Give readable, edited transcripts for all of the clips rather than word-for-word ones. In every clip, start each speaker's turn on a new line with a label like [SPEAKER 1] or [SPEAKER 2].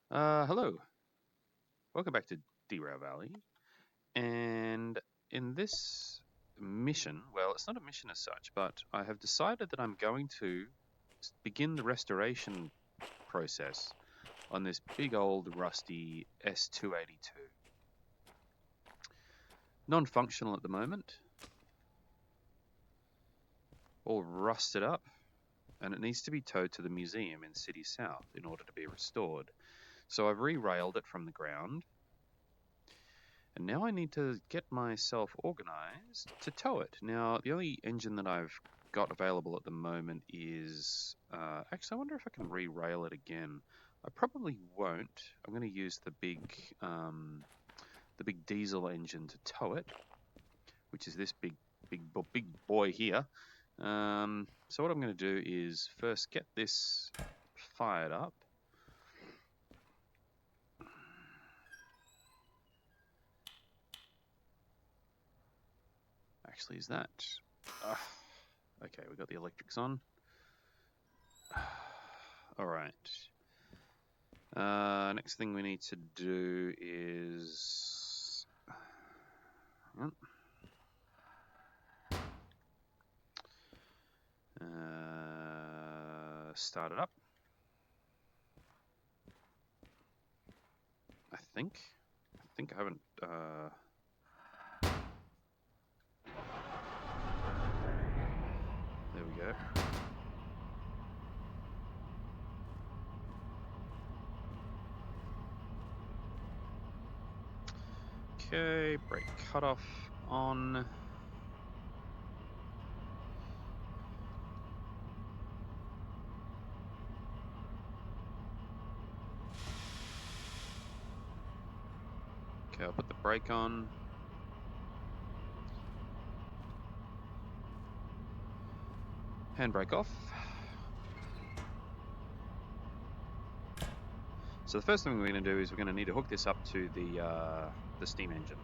[SPEAKER 1] Hello. Welcome back to Derail Valley. And in this mission, well, it's not a mission as such, but I have decided that I'm going to begin the restoration process on this big old rusty S282. Non-functional at the moment, all rusted up, and it needs to be towed to the museum in City South in order to be restored. So I've re-railed it from the ground. And now I need to get myself organized to tow it. Now, the only engine that I've got available at the moment is... actually, I wonder if I can re-rail it again. I probably won't. I'm going to use the big diesel engine to tow it, which is this big boy here. So what I'm going to do is first get this fired up. Actually, is that... okay, we got the electrics on. Alright. Next thing we need to do is... start it up. I think I haven't... there we go. Okay, brake cutoff on. Okay, I'll put the brake on. Handbrake off. So the first thing we're going to do is we're going to need to hook this up to the steam engine.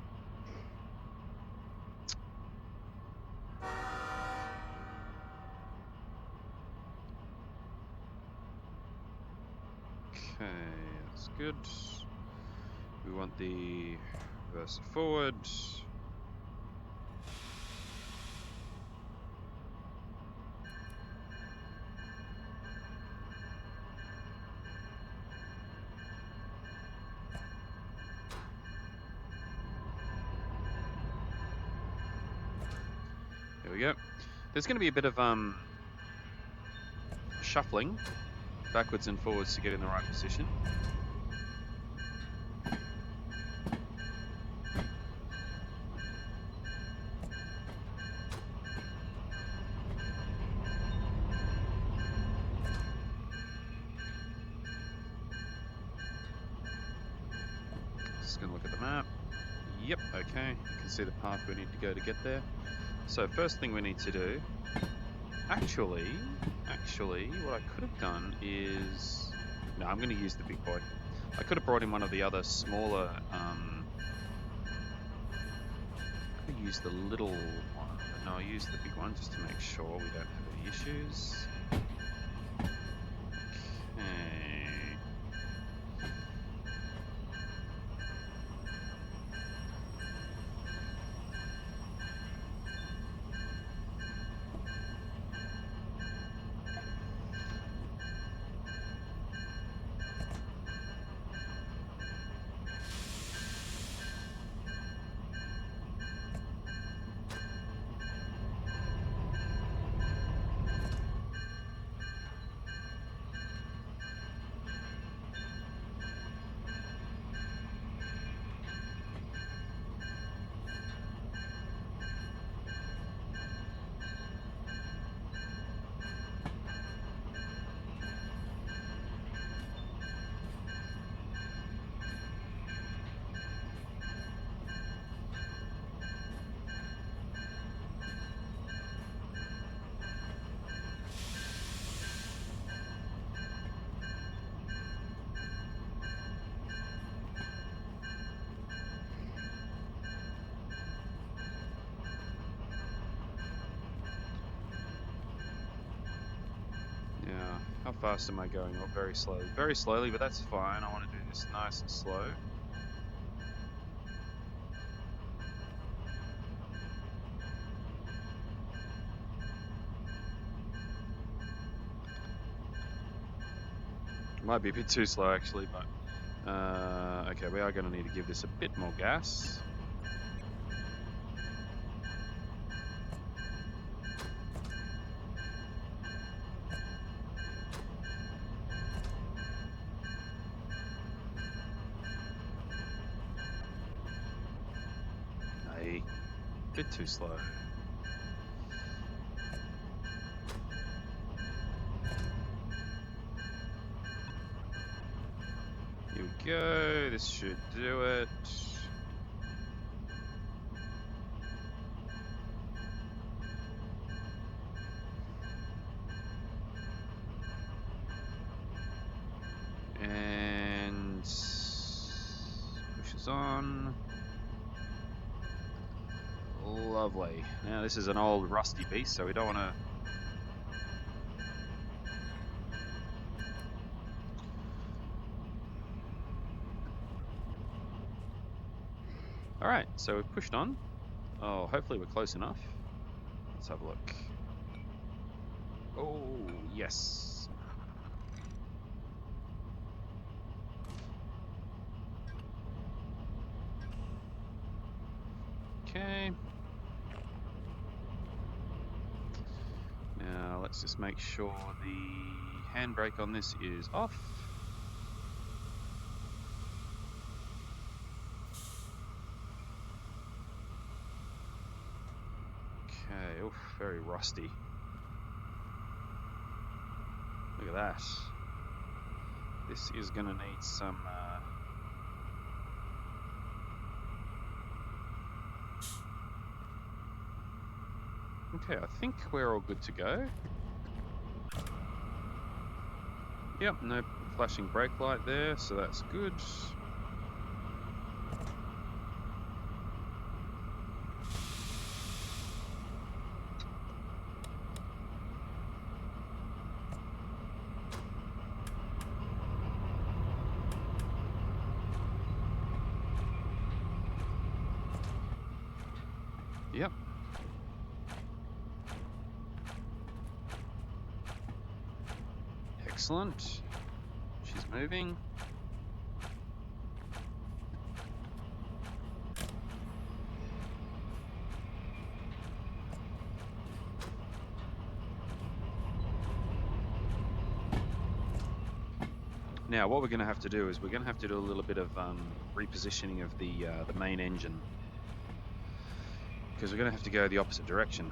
[SPEAKER 1] Okay, that's good. We want the reverser forward. There we go. There's going to be a bit of shuffling backwards and forwards to get in the right position. Just going to look at the map. Yep, okay. You can see the path we need to go to get there. So first thing we need to do, actually, what I could have done is, no, I'm going to use the big boy. I could have brought in one of the other smaller, I could use the little one, but no, I'll use the big one just to make sure we don't have any issues. Okay. fast am I going? Oh, very slowly. Very slowly, but that's fine. I want to do this nice and slow. Might be a bit too slow actually, but okay, we are going to need to give this a bit more gas. Hey, bit too slow. Here we go. This should do it. And pushes on. Lovely. Now this is an old rusty beast, so we don't want to. Alright, so we've pushed on. Oh, hopefully we're close enough. Let's have a look. Oh, yes. Okay. Now let's just make sure the handbrake on this is off. Okay, oof, very rusty. Look at that. This is going to need some... Okay, I think we're all good to go. Yep, no flashing brake light there, so that's good. Yep. Excellent. She's moving. Now, what we're going to have to do is we're going to have to do a little bit of repositioning of the main engine, because we're going to have to go the opposite direction.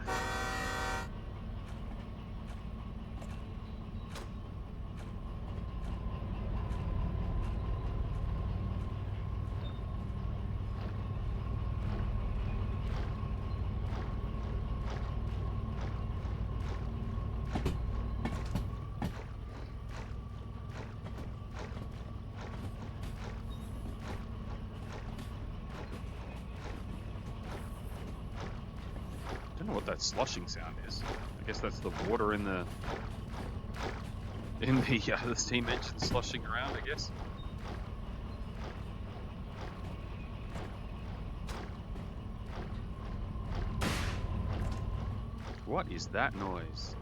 [SPEAKER 1] I don't know what that sloshing sound is. I guess that's the water in the steam engine sloshing around, I guess. What is that noise?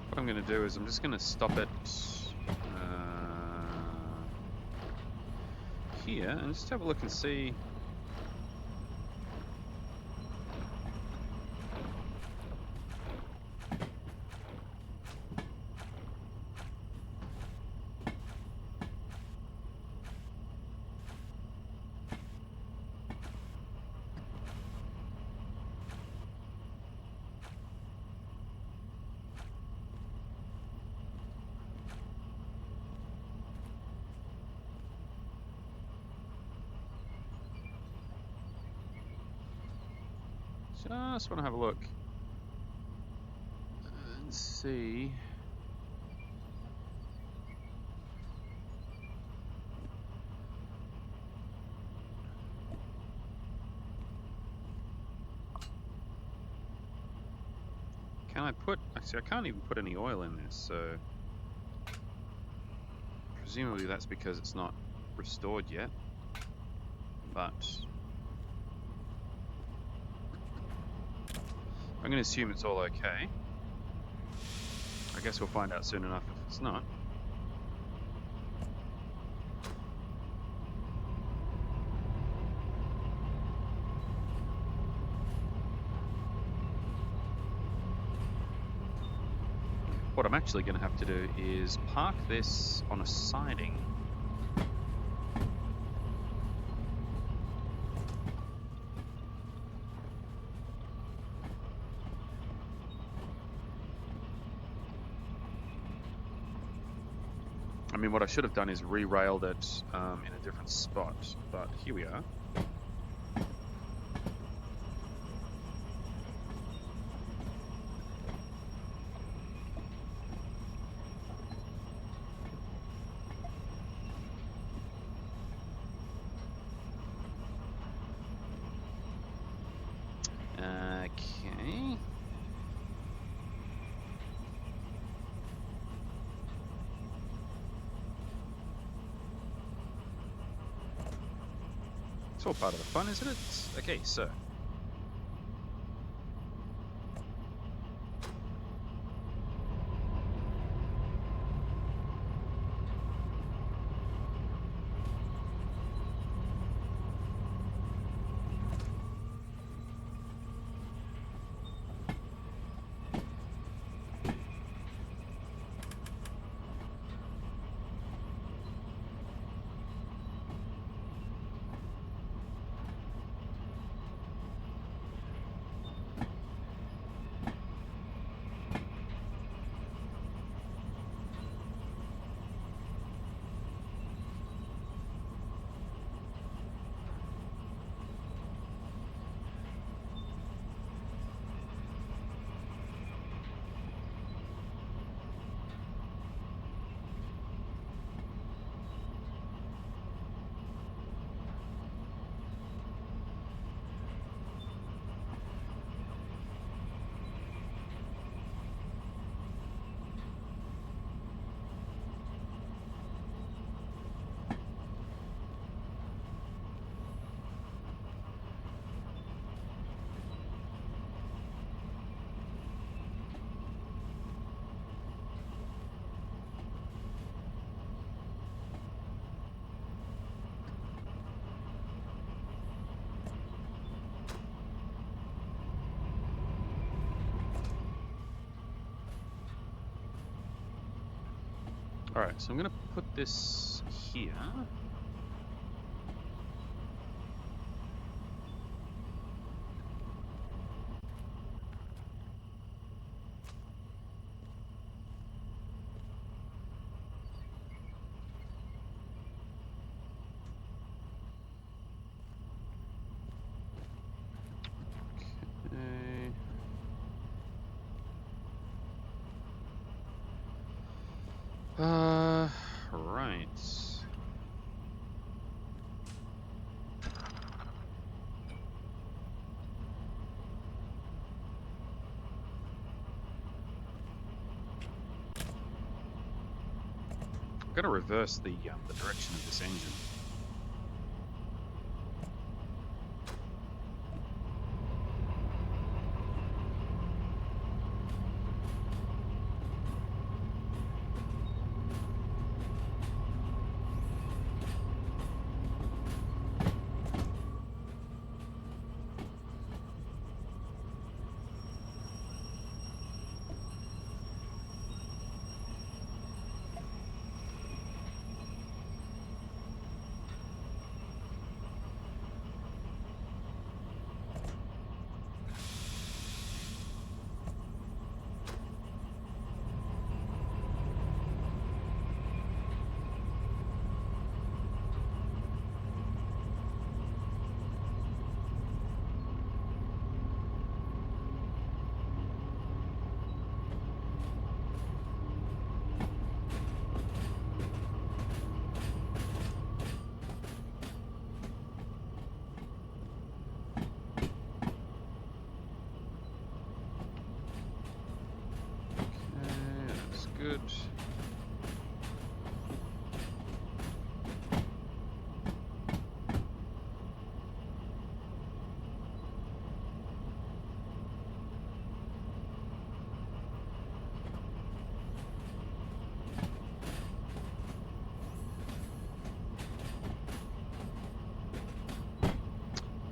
[SPEAKER 1] What I'm going to do is I'm just going to stop it here and just have a look and see. Just want to have a look. Let's see. Can I put... Actually, I can't even put any oil in this, so... Presumably that's because it's not restored yet. But... I'm going to assume it's all okay. I guess we'll find out soon enough if it's not. What I'm actually going to have to do is park this on a siding. I mean, what I should have done is re-railed it in a different spot, but here we are. Okay. It's all part of the fun, isn't it? Okay, so. Alright, so I'm going to put this here. Right. I'm going to reverse the direction of this engine. good.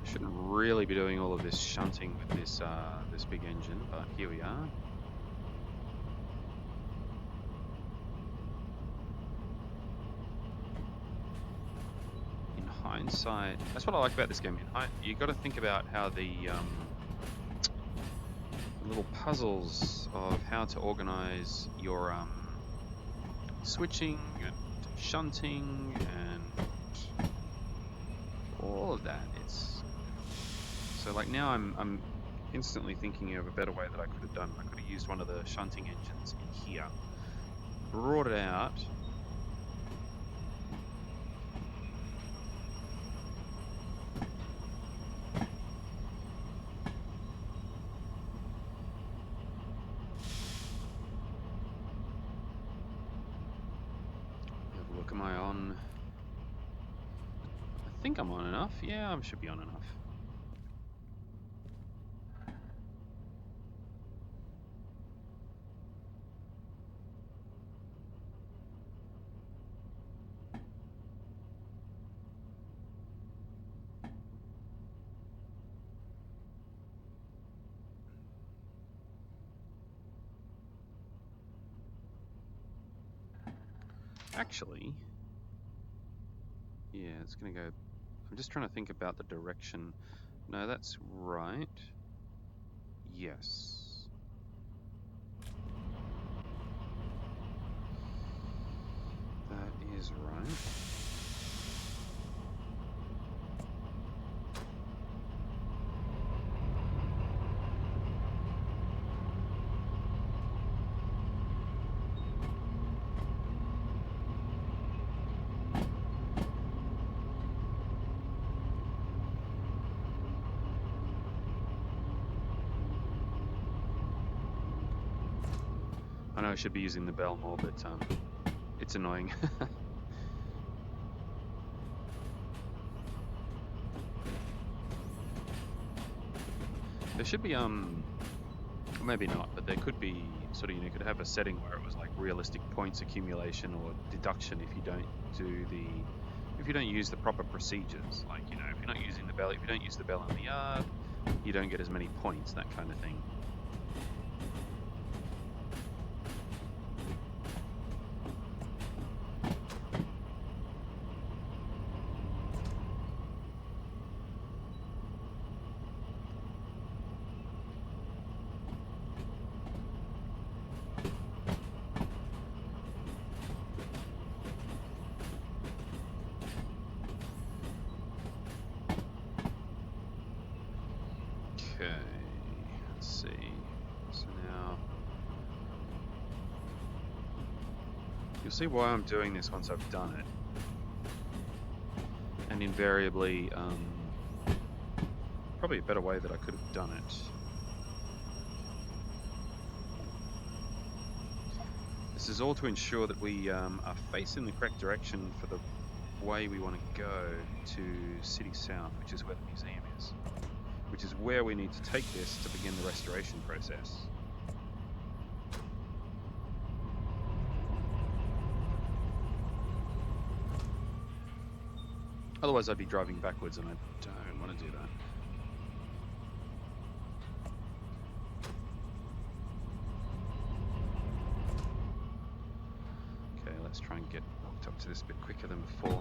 [SPEAKER 1] Shouldn't really be doing all of this shunting with this this big engine, but here we are. In hindsight, that's what I like about this game. You got to think about how the little puzzles of how to organize your switching and shunting and all of that. It's so like now I'm instantly thinking of a better way that I could have done. I could have used one of the shunting engines in here, brought it out, have a look. Am I on? I think I'm on enough. Yeah, I should be on enough. Actually, yeah, it's gonna go. I'm just trying to think about the direction. No, that's right. Yes. That is right. I know I should be using the bell more, but it's annoying. There should be maybe not, but there could be sort of, you could have a setting where it was like realistic points accumulation or deduction if you don't use the proper procedures. Like, if you're not using the bell, if you don't use the bell in the yard, you don't get as many points, that kind of thing. Okay, let's see. So now you'll see why I'm doing this once I've done it. And invariably, probably a better way that I could have done it. This is all to ensure that we are facing the correct direction for the way we want to go to City South, which is where the museum is. Which is where we need to take this to begin the restoration process. Otherwise I'd be driving backwards and I don't want to do that. Okay, let's try and get walked up to this a bit quicker than before.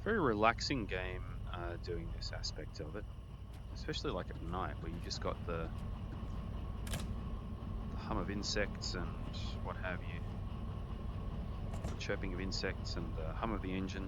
[SPEAKER 1] Very relaxing game doing this aspect of it, especially like at night where you just got the hum of insects and what have you, the chirping of insects and the hum of the engine.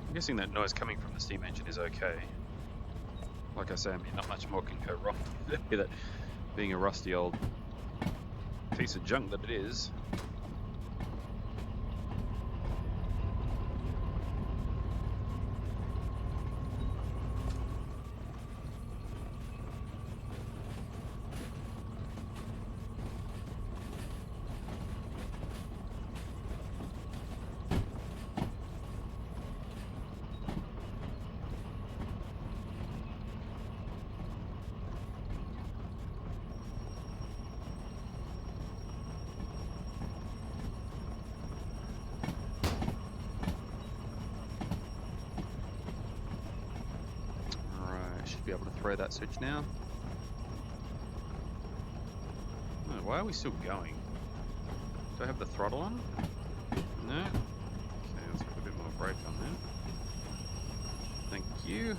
[SPEAKER 1] I'm guessing that noise coming from the steam engine is okay. Like I say, I mean, not much more can go wrong with it being a rusty old piece of junk that it is. Be able to throw that switch now. Oh, why are we still going? Do I have the throttle on? No. Okay, let's put a bit more brake on there. Thank you.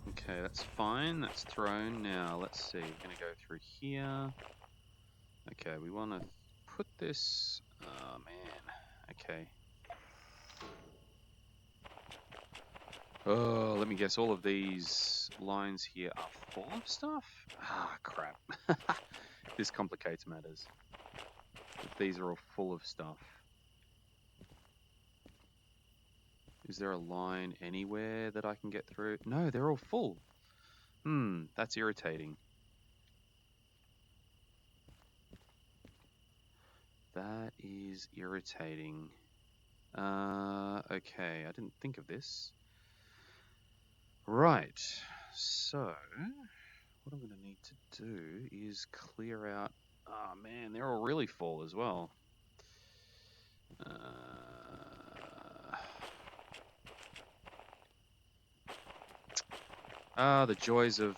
[SPEAKER 1] Okay, that's fine. That's thrown. Now, let's see. We're going to go through here. Okay, we want to put this... Oh, man. Okay. Oh, let me guess. All of these lines here are full of stuff? Ah, crap. This complicates matters. If these are all full of stuff. Is there a line anywhere that I can get through? No, they're all full. That's irritating. That is irritating. Okay, I didn't think of this. Right, so what I'm going to need to do is clear out... Oh man, they're all really full as well. The joys of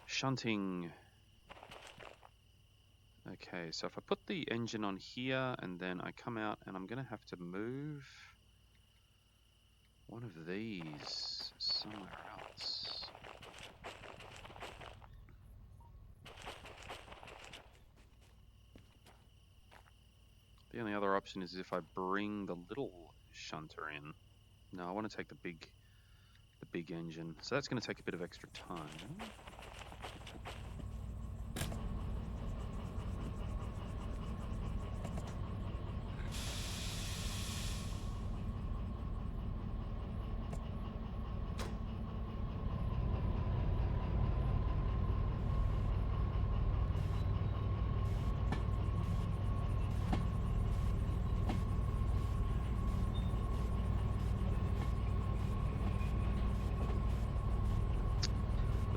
[SPEAKER 1] shunting. Okay, so if I put the engine on here and then I come out and I'm going to have to move one of these somewhere else. The only other option is if I bring the little shunter in. No, I want to take the big engine. So that's going to take a bit of extra time.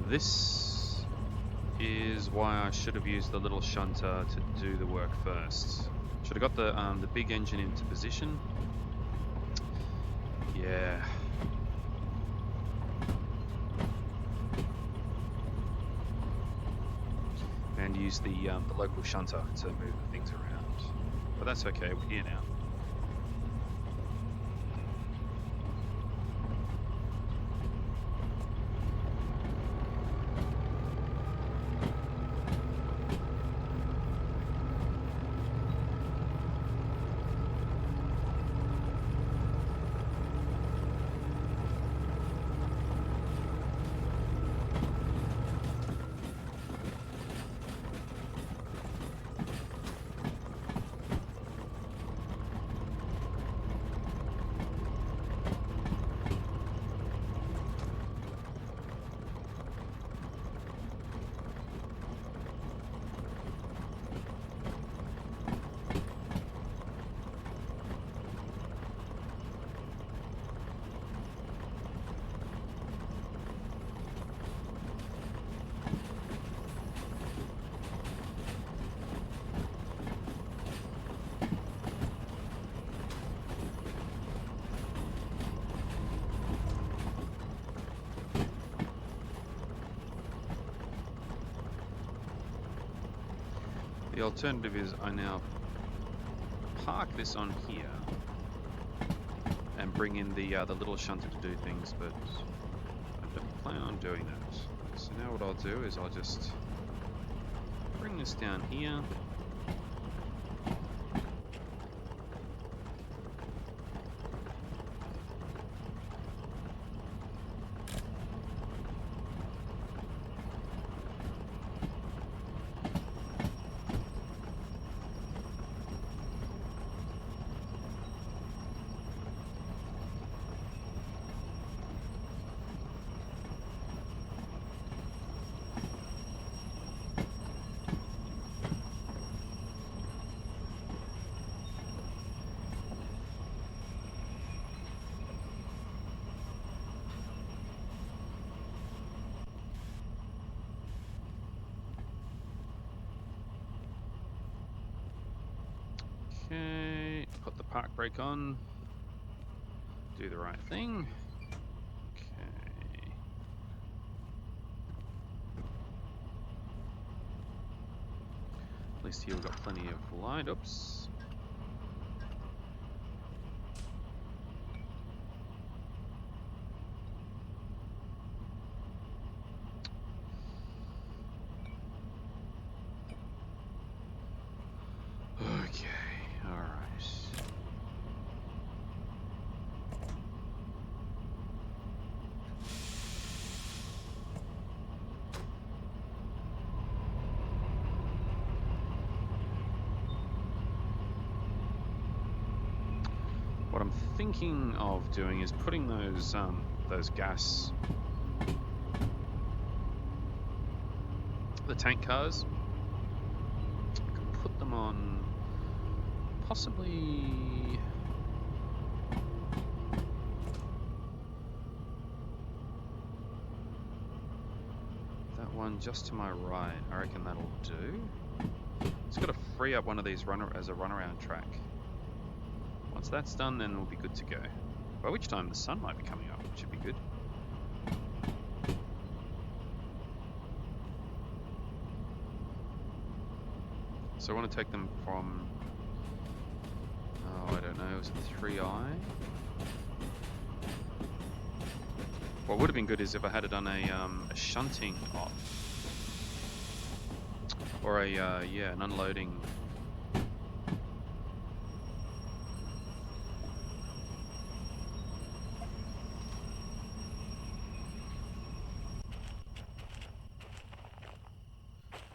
[SPEAKER 1] This is why I should have used the little shunter to do the work first. Should have got the big engine into position. Yeah. And use the local shunter to move the things around. But that's okay, we're here now. The alternative is I now park this on here and bring in the little shunter to do things, but I don't plan on doing that. So now what I'll do is I'll just bring this down here. Okay, put the park brake on. Do the right thing. Okay. At least here we've got plenty of light. Oops. Okay, alright. What I'm thinking of doing is putting those gas, the tank cars, I could put them on possibly that one just to my right. I reckon that'll do. It's got to free up one of these as a runaround track. Once that's done, then we'll be good to go. By which time the sun might be coming up, which should be good. So I want to take them from, oh, I don't know, was it 3i? What would have been good is if I had done a shunting off. Or yeah, an unloading.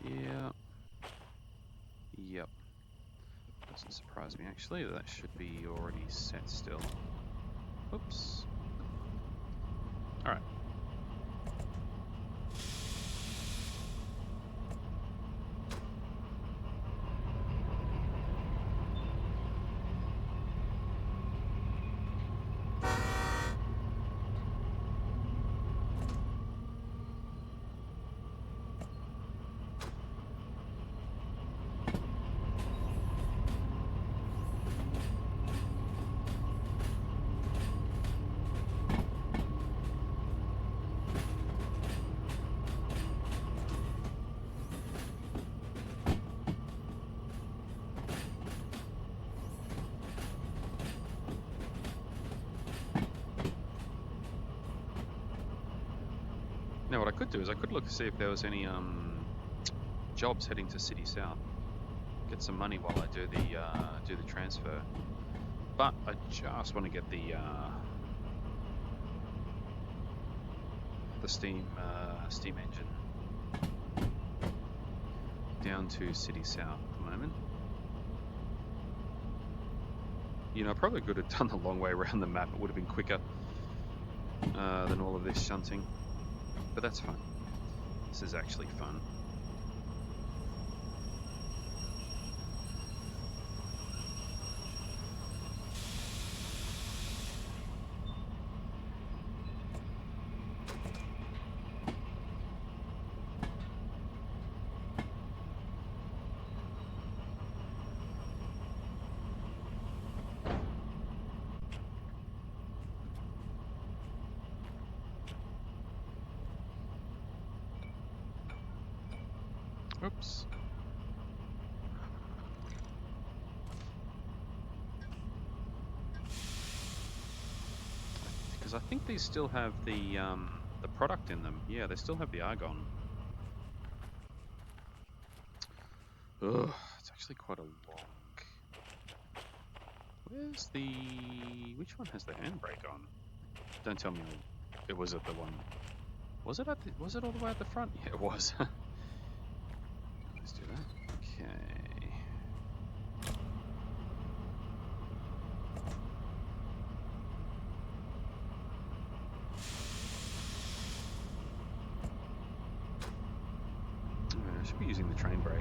[SPEAKER 1] Yeah. Yep. Doesn't surprise me actually. That should be already set still. Oops. Alright. Now what I could do is I could look to see if there was any jobs heading to City South. Get some money while I do the transfer. But I just want to get the steam engine down to City South at the moment. You know, I probably could have done the long way around the map. It would have been quicker than all of this shunting. But that's fun. This is actually fun. Oops. Because I think these still have the product in them. Yeah, they still have the argon. Ugh, it's actually quite a long... Where's the... Which one has the handbrake on? Don't tell me it was at the one... Was it all the way at the front? Yeah, it was. Let's do that. Okay. I should be using the train brake.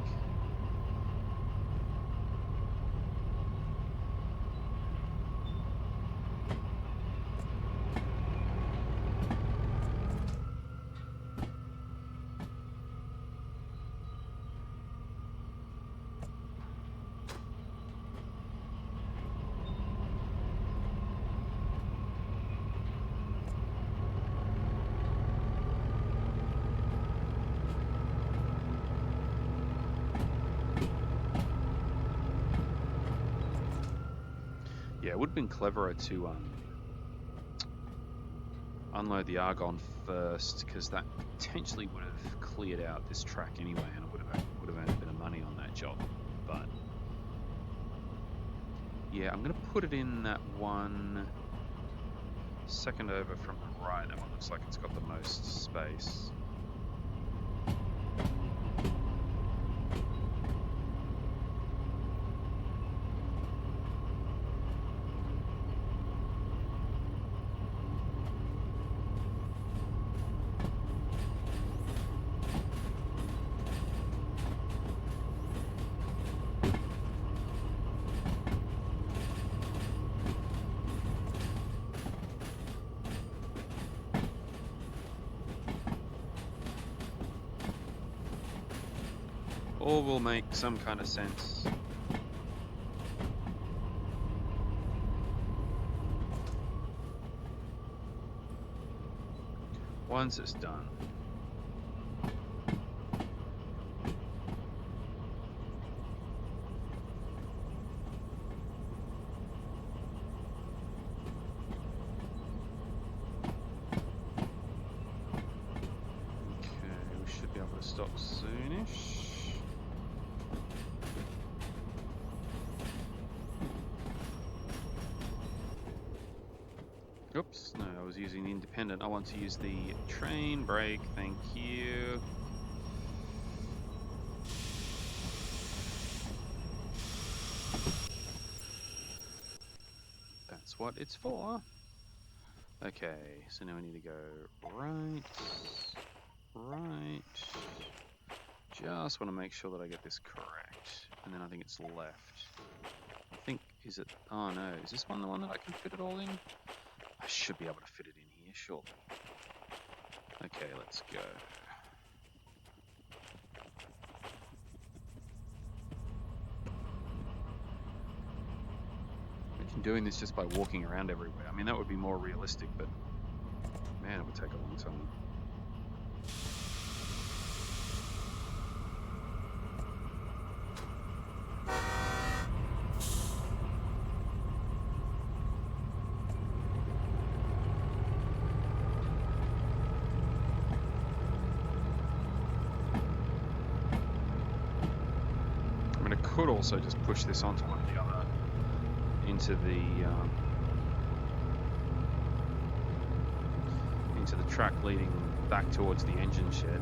[SPEAKER 1] Yeah, it would have been cleverer to unload the argon first, because that potentially would have cleared out this track anyway, and it would have earned a bit of money on that job. But yeah, I'm going to put it in that one second over from the right. That one looks like it's got the most space. All will make some kind of sense. Once it's done. Okay, we should be able to stop soonish. Oops, no, I was using the independent. I want to use the train brake, thank you. That's what it's for. Okay, so now we need to go right, right. Just want to make sure that I get this correct. And then I think it's left. I think, is it, oh no, is this one the one that I can fit it all in? I should be able to fit it in here, surely. Okay, let's go. Imagine doing this just by walking around everywhere. I mean, that would be more realistic, but man, it would take a long time. Could also just push this onto one of the other into the track leading back towards the engine shed.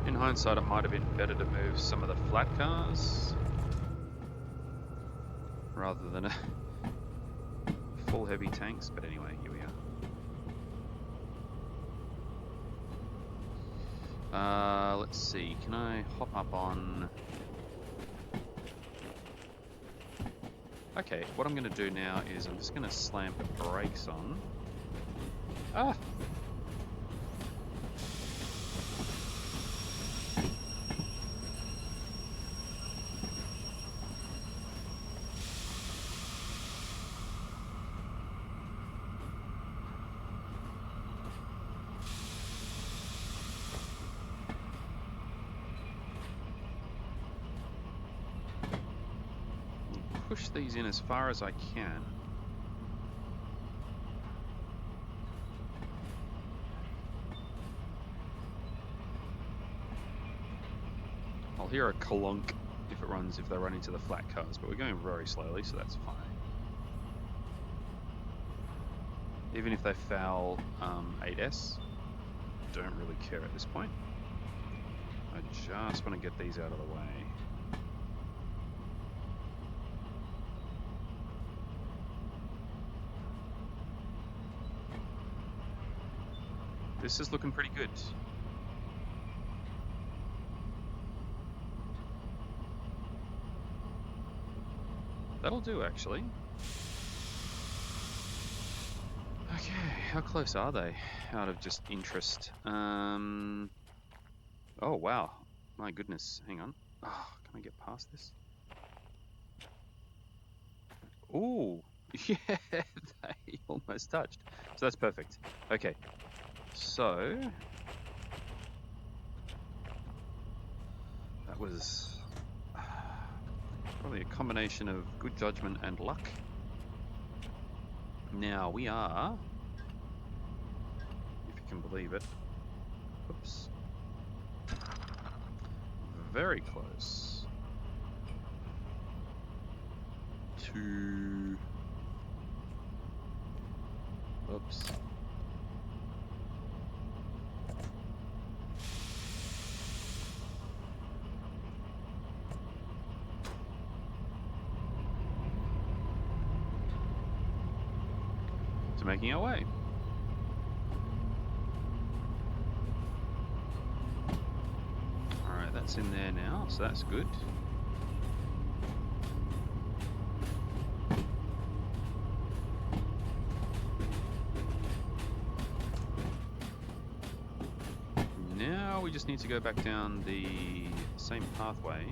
[SPEAKER 1] In hindsight, it might have been better to move some of the flat cars rather than a full heavy tanks, but anyway, here we are. Let's see, can I hop up on... Okay, what I'm going to do now is I'm just going to slam the brakes on. Ah! push these in as far as I can. I'll hear a clunk if they run into the flat cars, but we're going very slowly, so that's fine. Even if they foul 8S, don't really care at this point. I just want to get these out of the way. This is looking pretty good. That'll do, actually. Okay, how close are they? Out of just interest. Oh, wow. My goodness. Hang on. Oh, can I get past this? Ooh. Yeah, they almost touched. So that's perfect. Okay. So that was probably a combination of good judgment and luck. Now we are, if you can believe it, oops, very close to, oops. To making our way. Alright, that's in there now, so that's good. Now we just need to go back down the same pathway.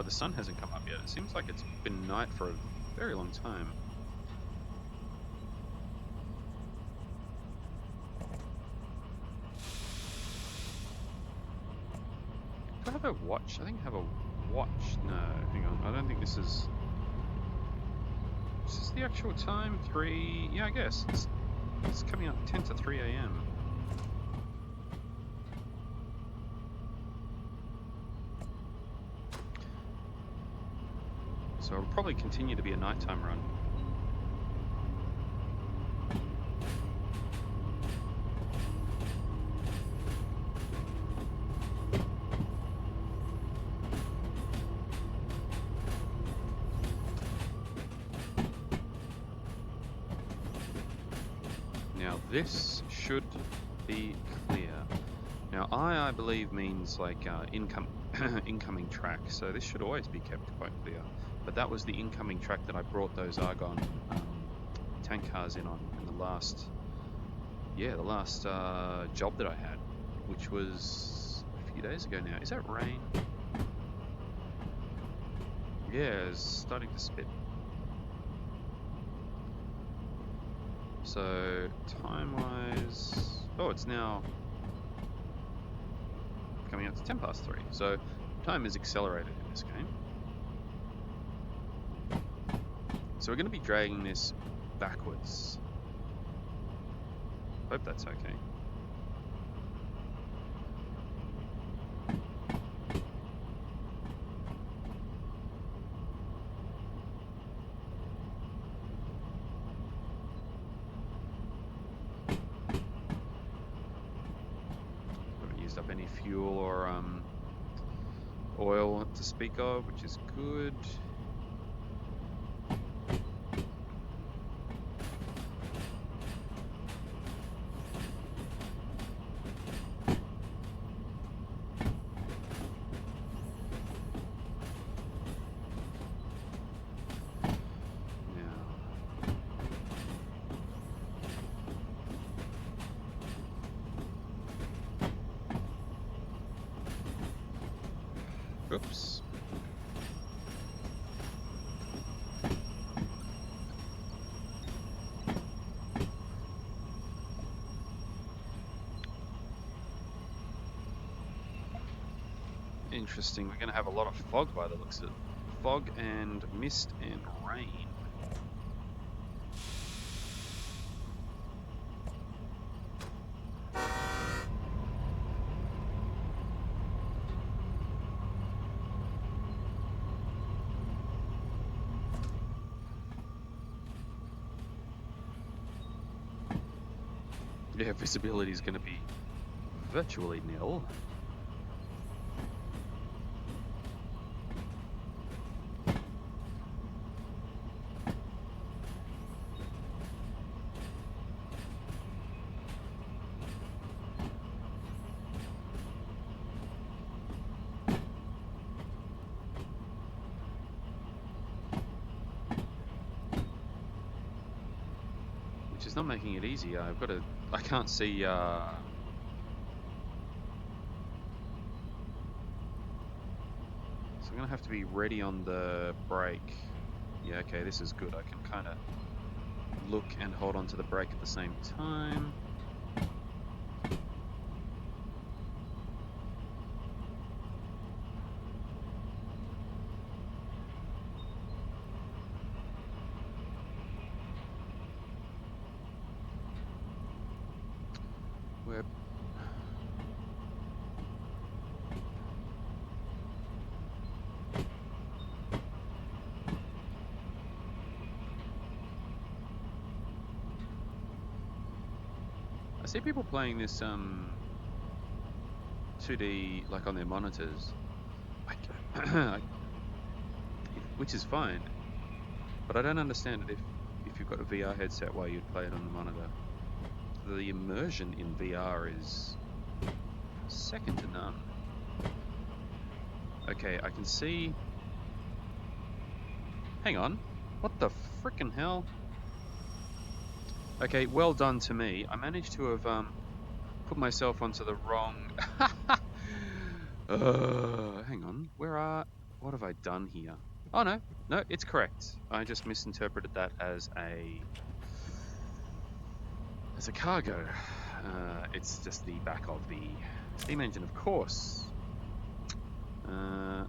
[SPEAKER 1] The sun hasn't come up yet. It seems like it's been night for a very long time. Do I have a watch? I think I have a watch. No, hang on. I don't think this is... Is this the actual time? 3... Yeah, I guess. It's coming up 10 to 3 a.m. So it'll probably continue to be a nighttime run. Now this should be clear. Now I believe means like incoming track, so this should always be kept quite clear. But that was the incoming track that I brought those Argon tank cars in on in the last job that I had, which was a few days ago now. Is that rain? Yeah, it's starting to spit. So time-wise, oh, it's now coming up to 10 past 3. So time is accelerated in this game. So we're going to be dragging this backwards. Hope that's okay. Haven't used up any fuel or oil to speak of, which is good. interesting. We're going to have a lot of fog by the looks of it. Fog and mist and rain. Yeah, visibility is going to be virtually nil. Which is not making it easy. I can't see, so I'm going to have to be ready on the brake. Yeah, okay, this is good. I can kind of look and hold on to the brake at the same time. We're I see people playing this 2D like on their monitors, which is fine, but I don't understand it if you've got a VR headset why you'd play it on the monitor. The immersion in VR is second to none. Okay, I can see. Hang on, what the frickin' hell? Okay, well done to me. I managed to have put myself onto the wrong. Hang on, what have I done here? Oh no, it's correct. I just misinterpreted that as a cargo. It's just the back of the steam engine, of course. Because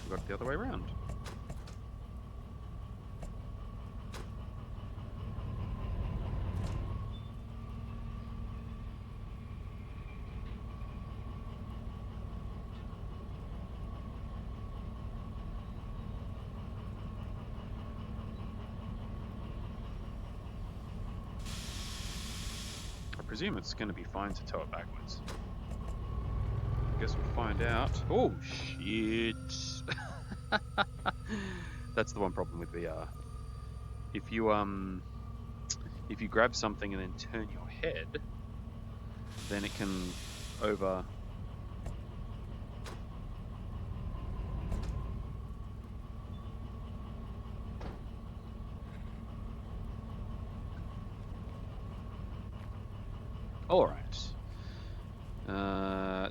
[SPEAKER 1] we've got it the other way around. I presume it's going to be fine to tow it backwards. I guess we'll find out. Oh, shit. That's the one problem with VR. If you grab something and then turn your head, then it can over... All right.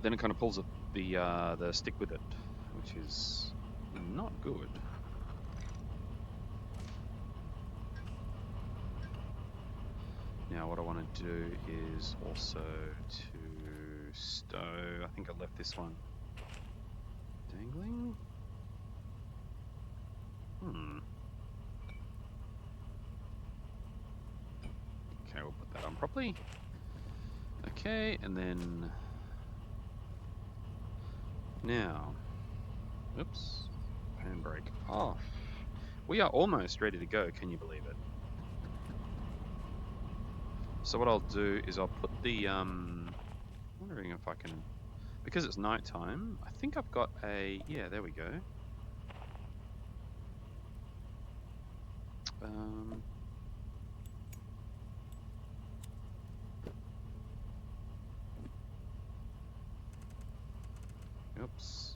[SPEAKER 1] Then it kind of pulls up the stick with it, which is not good. Now what I want to do is also to stow. I think I left this one dangling. Okay, we'll put that on properly. Okay, and then now, oops, handbrake off. We are almost ready to go, can you believe it? So what I'll do is I'll put the, wondering if I can, because it's nighttime, I think I've got a, yeah, there we go. Oops.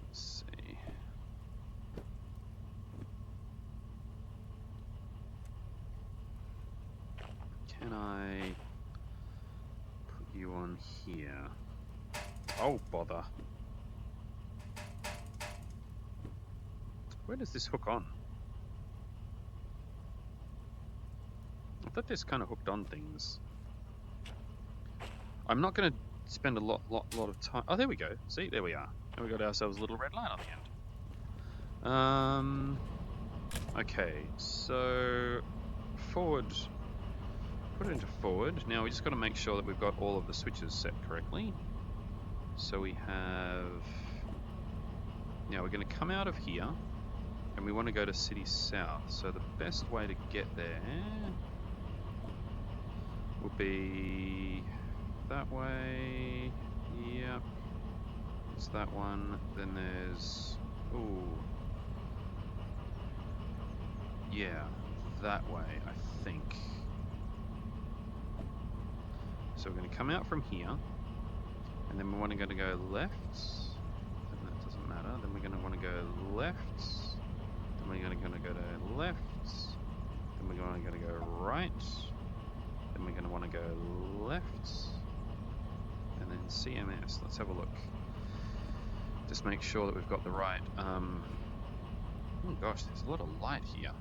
[SPEAKER 1] Let's see. Can I put you on here? Oh, bother. Where does this hook on? I thought this kind of hooked on things. I'm not going to spend a lot of time. Oh, there we go. See, there we are. And we got ourselves a little red line on the end. Okay, so forward. Put it into forward. Now we just got to make sure that we've got all of the switches set correctly. So we have. Now we're going to come out of here, and we want to go to City South. So the best way to get there would be that way. Yep. It's that one. Then there's. Ooh. Yeah, that way, I think. So we're going to come out from here, and then we're going to go left, and that doesn't matter. Then we're going to want to go left, then we're going to go to left, then we're going to go right, then we're going to want to go left, and then CMS. Let's have a look. Just make sure that we've got the right. Oh gosh, there's a lot of light here.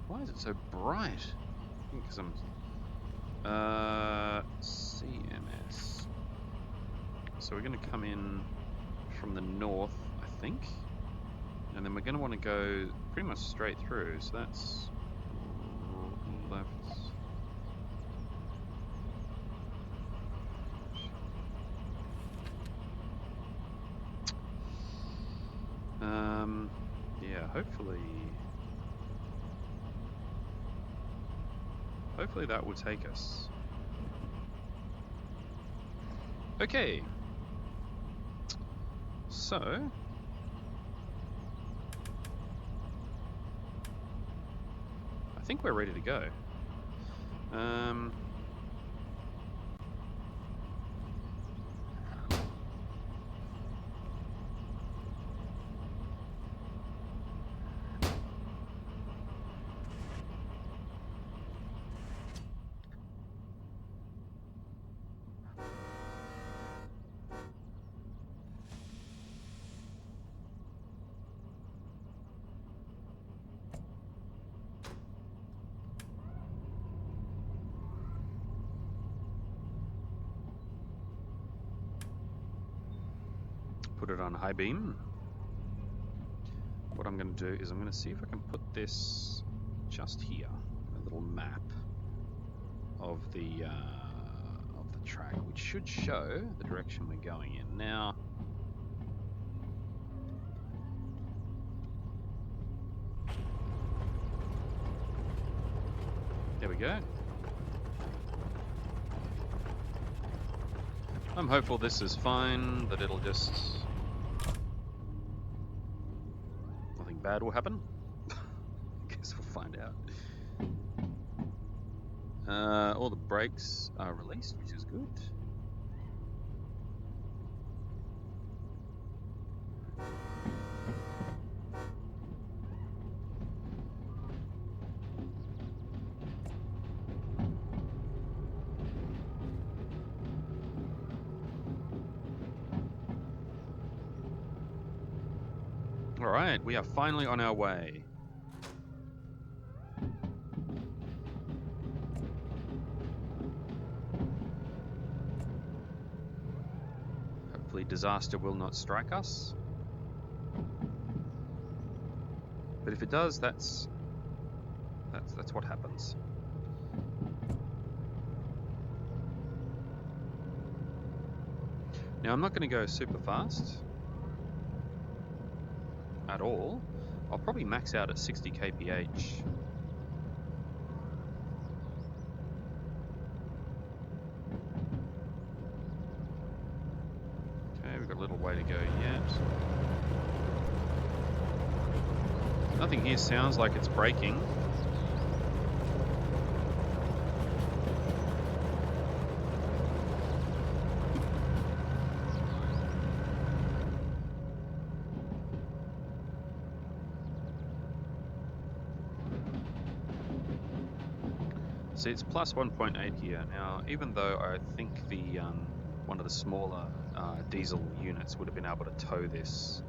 [SPEAKER 1] Why is it so bright? I think because I'm. CMS. So we're going to come in from the north, I think, and then we're going to want to go pretty much straight through. So that's left. Yeah, hopefully that will take us. Okay. So I think we're ready to go. Put it on high beam. What I'm going to do is I'm going to see if I can put this just here, a little map of the track, which should show the direction we're going in. Now, there we go. I'm hopeful this is fine, that it'll just... nothing bad will happen. Guess we'll find out. All the brakes are released, which is good. Alright, we are finally on our way. Hopefully disaster will not strike us. But if it does, that's what happens. Now I'm not going to go super fast at all. I'll probably max out at 60 kph. Okay, we've got a little way to go yet. Nothing here sounds like it's braking. See, it's plus 1.8 here. Now, even though I think the one of the smaller diesel units would have been able to tow this,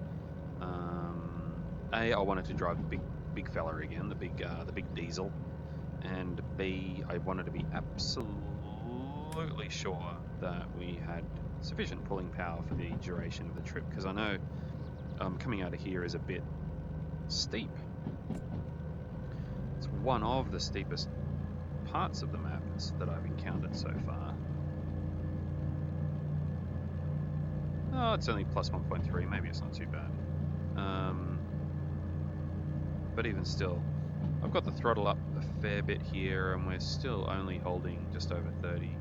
[SPEAKER 1] A, I wanted to drive the big fella again, the big diesel, and B, I wanted to be absolutely sure that we had sufficient pulling power for the duration of the trip, because I know coming out of here is a bit steep. It's one of the steepest parts of the map that I've encountered so far. Oh, it's only plus 1.3, maybe it's not too bad. But even still, I've got the throttle up a fair bit here, and we're still only holding just over 30.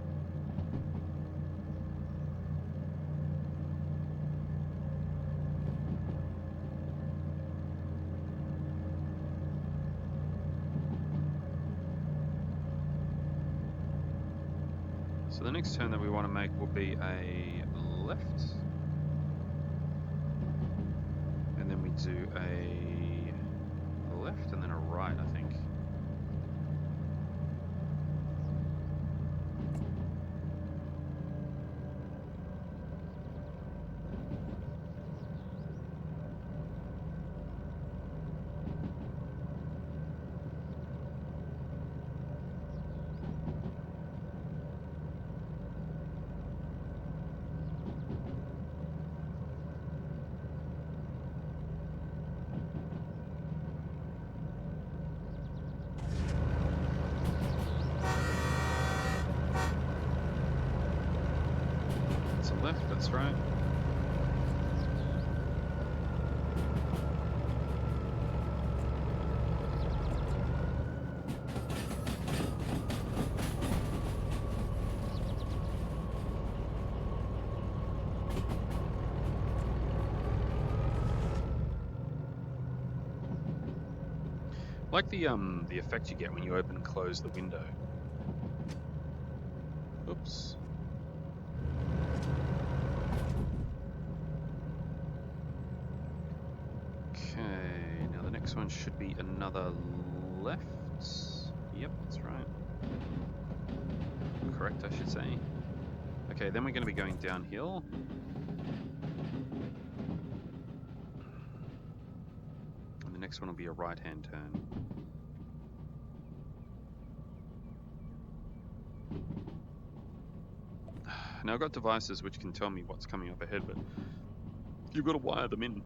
[SPEAKER 1] So the next turn that we want to make will be a left. And then we do a left and then a right, I think. Left, that's right. I like the effect you get when you open and close the window. Oops. Okay, now the next one should be another left. Yep, that's right. Correct, I should say. Okay, then we're going to be going downhill. And the next one will be a right-hand turn. Now I've got devices which can tell me what's coming up ahead, but you've got to wire them in.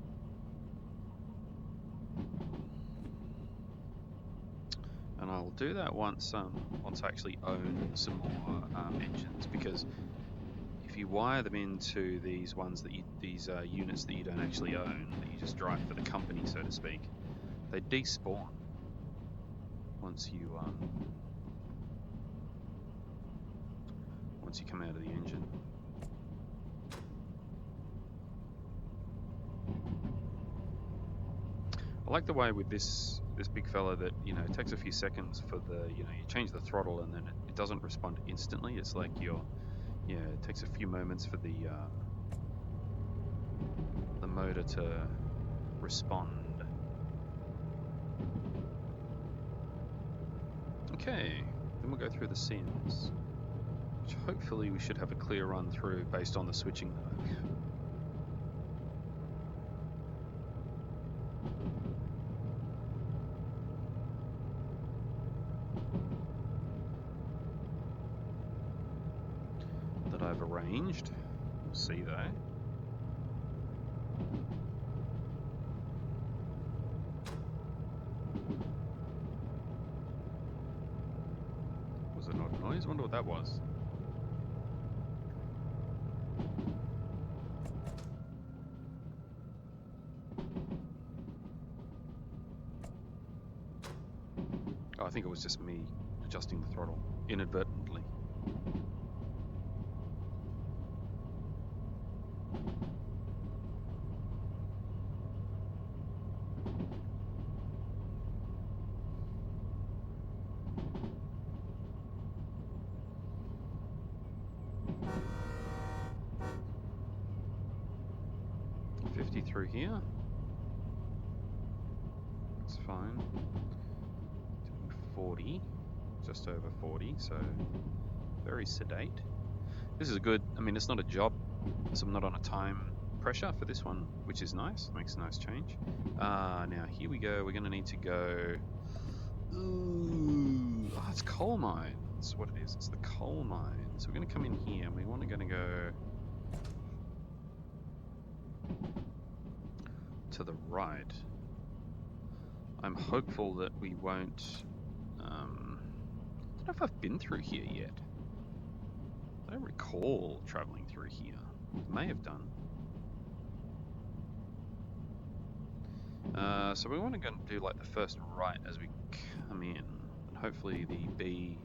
[SPEAKER 1] And I'll do that once I actually own some more engines, because if you wire them into these ones that units that you don't actually own, that you just drive for the company, so to speak, they despawn once you come out of the engine. I like the way with this big fella that, you know, it takes a few seconds for the, you change the throttle and then it doesn't respond instantly. It's like it takes a few moments for the motor to respond. Okay, then we'll go through the scenes, which hopefully we should have a clear run through based on the switching that I have. That I've arranged. We'll see though. Was it not noise? I wonder what that was. Oh, I think it was just me adjusting the throttle inadvertently. Through here. It's fine. Doing 40, just over 40, so very sedate. This is a good, I mean, it's not a job, so I'm not on a time pressure for this one, which is nice. Makes a nice change. Now here we go. We're going to need to go. Ooh, oh, it's coal mine. That's what it is. It's the coal mine. So we're going to come in here, and we want to go to the right. I'm hopeful that we won't... I don't know if I've been through here yet. I don't recall traveling through here. May have done. So we want to go and do like the first right as we come in. And hopefully the B...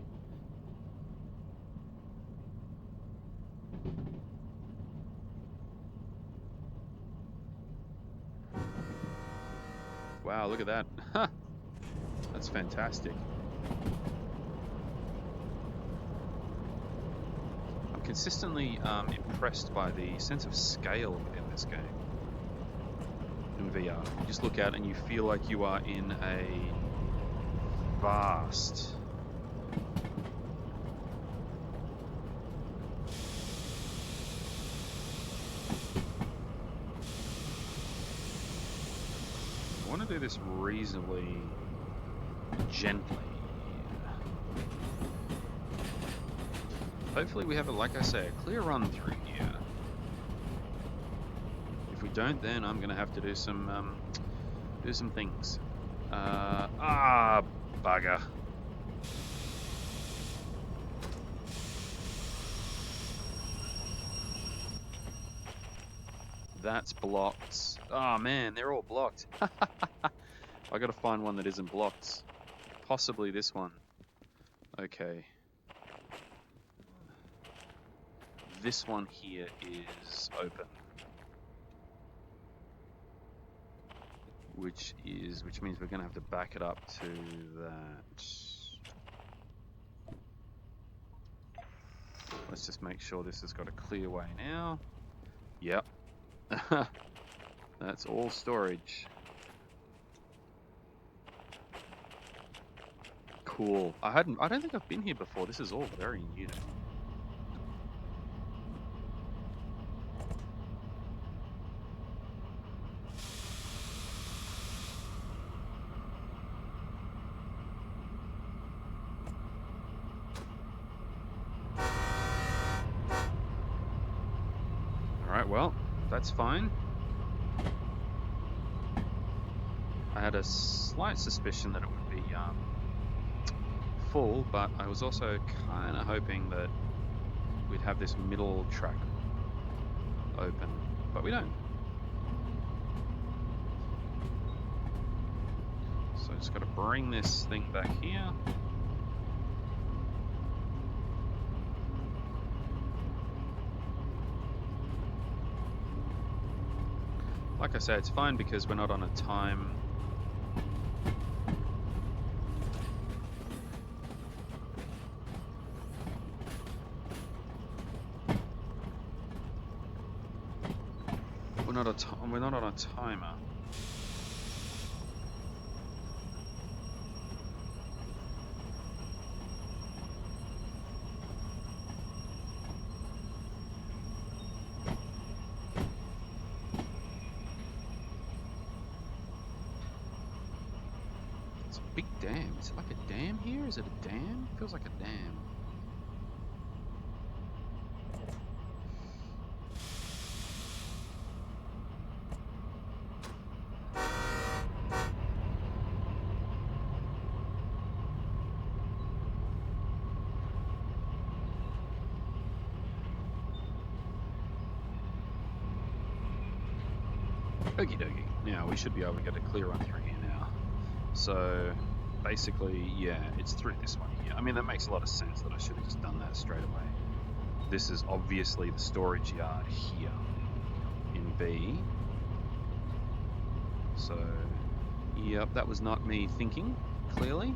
[SPEAKER 1] Wow, look at that. That's fantastic. I'm consistently impressed by the sense of scale within this game. In VR. You just look out and you feel like you are in a vast... I want to do this reasonably gently. Hopefully we have, like I say, a clear run through here. If we don't, then I'm going to have to do some things. Bugger. That's blocked. Oh man, they're all blocked. I gotta find one that isn't blocked. Possibly this one. Okay. This one here is open. Which means we're gonna have to back it up to that. Let's just make sure this has got a clear way now. Yep. That's all storage. Cool. I don't think I've been here before. This is all very new. Alright, well, that's fine. I had a slight suspicion that it would be full, but I was also kind of hoping that we'd have this middle track open, but we don't. So I just got to bring this thing back here. Like I said, it's fine because we're not on a time. We're not on a timer. It's a big dam. Is it like a dam here? Is it a dam? It feels like a dam. Okie dokie. Now we should be able to get a clear run through here now. So basically, yeah, it's through this one here. I mean, that makes a lot of sense that I should have just done that straight away. This is obviously the storage yard here in B. So, yep, that was not me thinking clearly.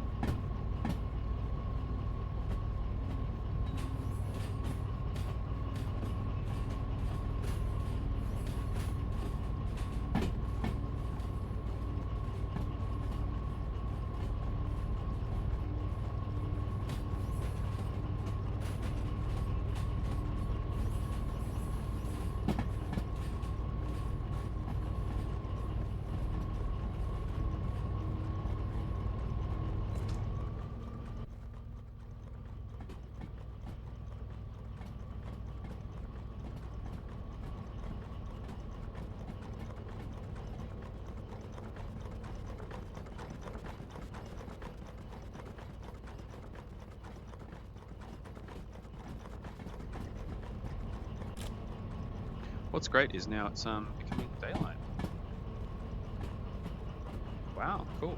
[SPEAKER 1] What's great is now it's becoming daylight. Wow, cool.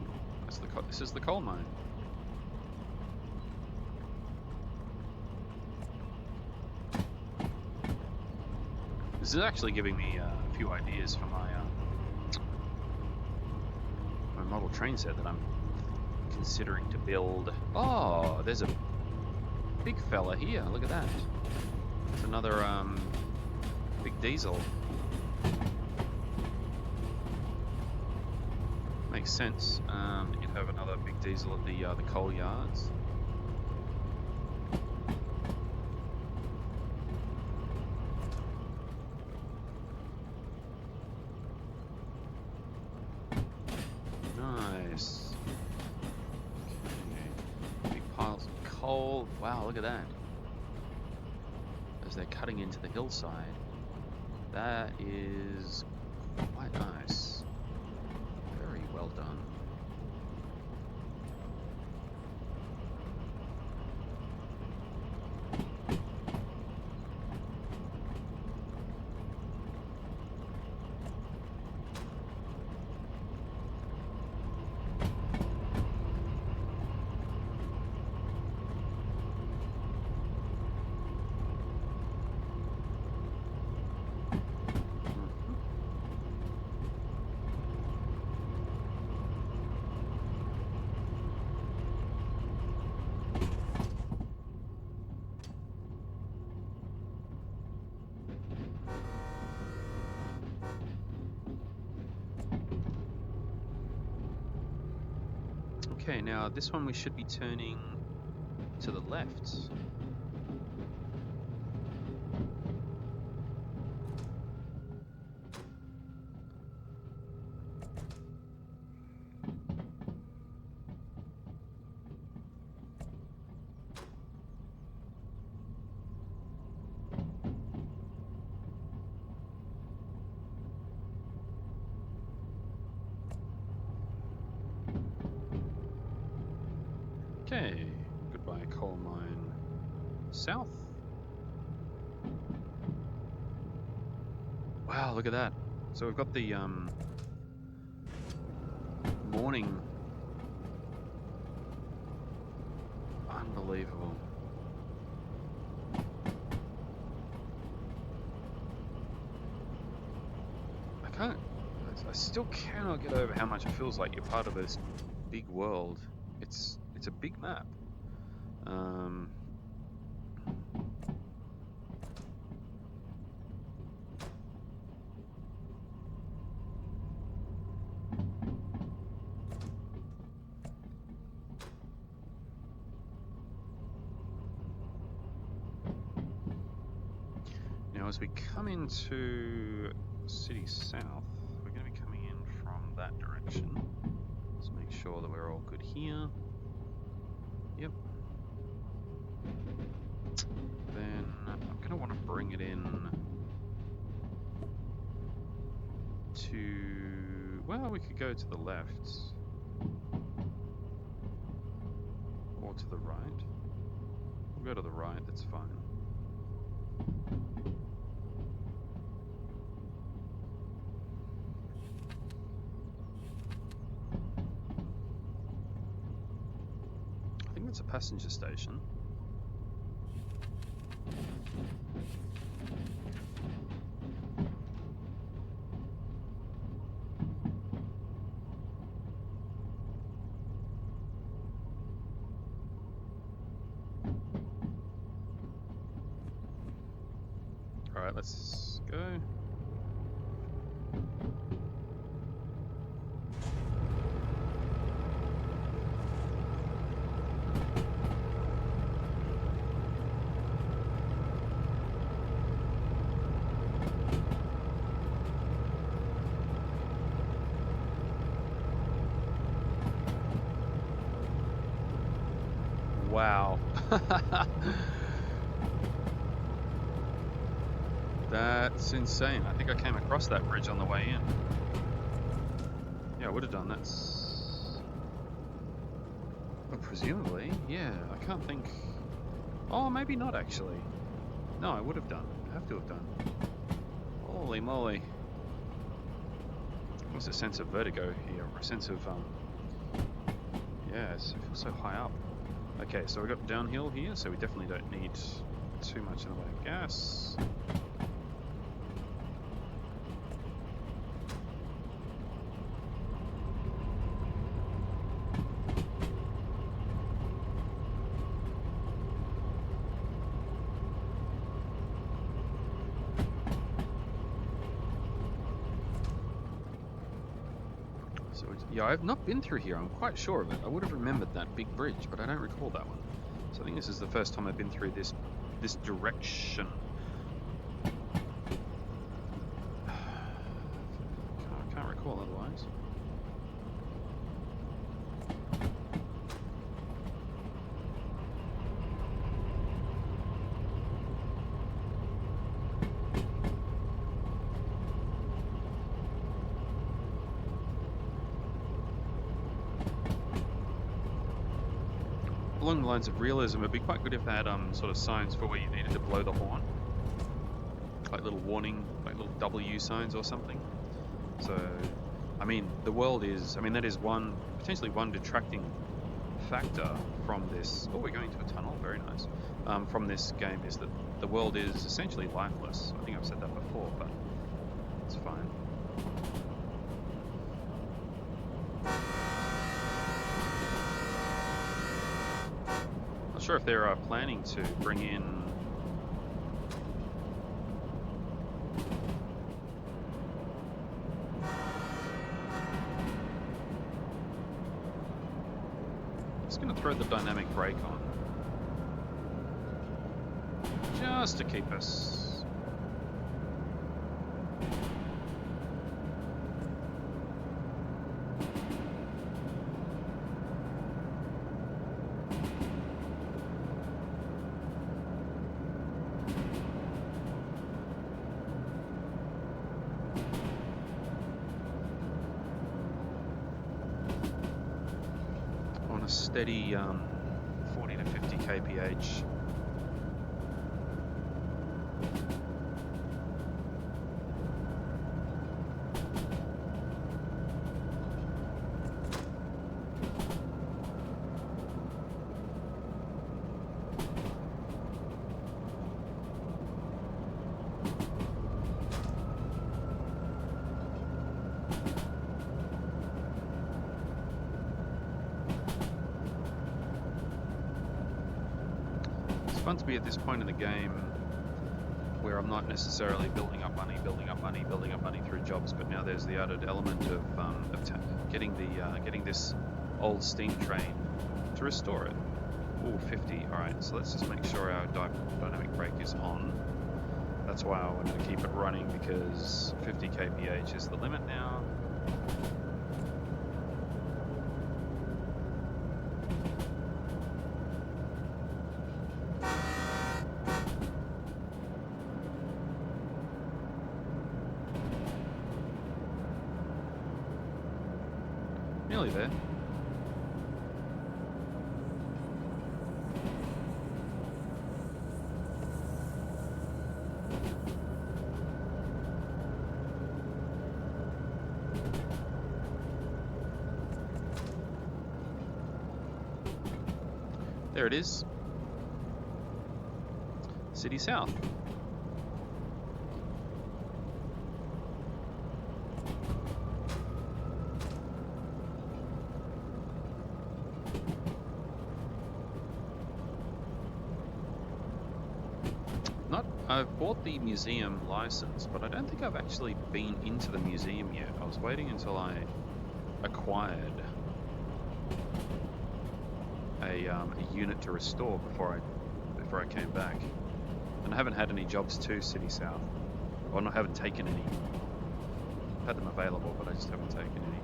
[SPEAKER 1] This is the coal mine. This is actually giving me a few ideas for my model train set that I'm considering to build. Oh, there's a big fella here. Look at that. It's another big diesel. Makes sense. You'd have another big diesel at the coal yards. Nice. Okay. Big piles of coal. Wow, look at that. As they're cutting into the hillside. That is quite nice. Very well done. Okay, now this one we should be turning to the left. Okay, goodbye coal mine south. Wow, look at that. So we've got the morning. Unbelievable. I still cannot get over how much it feels like you're part of this big world. It's a big map. Now, as we come into City South, we're going to be coming in from that direction. Let's make sure that we're all good here. Yep. Then I'm going to want to bring it in to... Well, we could go to the left. Or to the right. We'll go to the right, that's fine. I think it's a passenger station. All right, let's go. Wow. That's insane. I think I came across that bridge on the way in. Yeah, I would have done that. Well, presumably, yeah. I can't think... Oh, maybe not actually. No, I would have done. I have to have done. Holy moly. What's a sense of vertigo here, or a sense of, yeah, it feels so high up. Okay, so we got downhill here, so we definitely don't need too much in the way of gas. So yeah, I've not been through here, I'm quite sure of it. I would have remembered that big bridge, but I don't recall that one. So I think this is the first time I've been through this direction. I can't recall otherwise. Along the lines of realism, it'd be quite good if they had sort of signs for where you needed to blow the horn, like little warning, like little W signs or something. So, I mean, the world is, I mean, that is potentially one detracting factor from this. Oh, we're going to a tunnel, very nice. From this game is that the world is essentially lifeless. I think I've said that before, but it's fine. Not sure if they're planning to bring in just going to throw the dynamic brake on just to keep us steady 40 to 50 kph. Fun to be at this point in the game where I'm not necessarily building up money through jobs, but now there's the added element of getting this old steam train to restore it. Ooh, 50. All right, so let's just make sure our dynamic brake is on. That's why I wanted to keep it running, because 50 kph is the limit now. Nearly there. There it is. City South. I've bought the museum license, but I don't think I've actually been into the museum yet. I was waiting until I acquired a unit to restore before I came back. And I haven't had any jobs to City South. Well, I haven't taken any. I've had them available, but I just haven't taken any.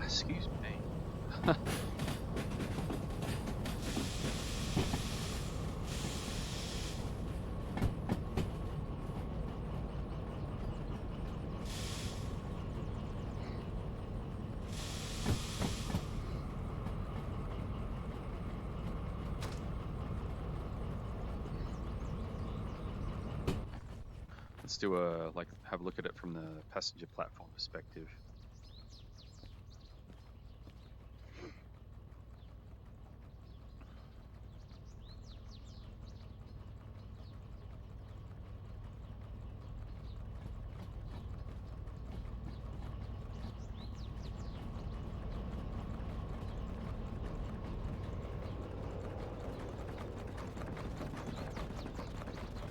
[SPEAKER 1] Excuse me. Let's do have a look at it from the passenger platform perspective.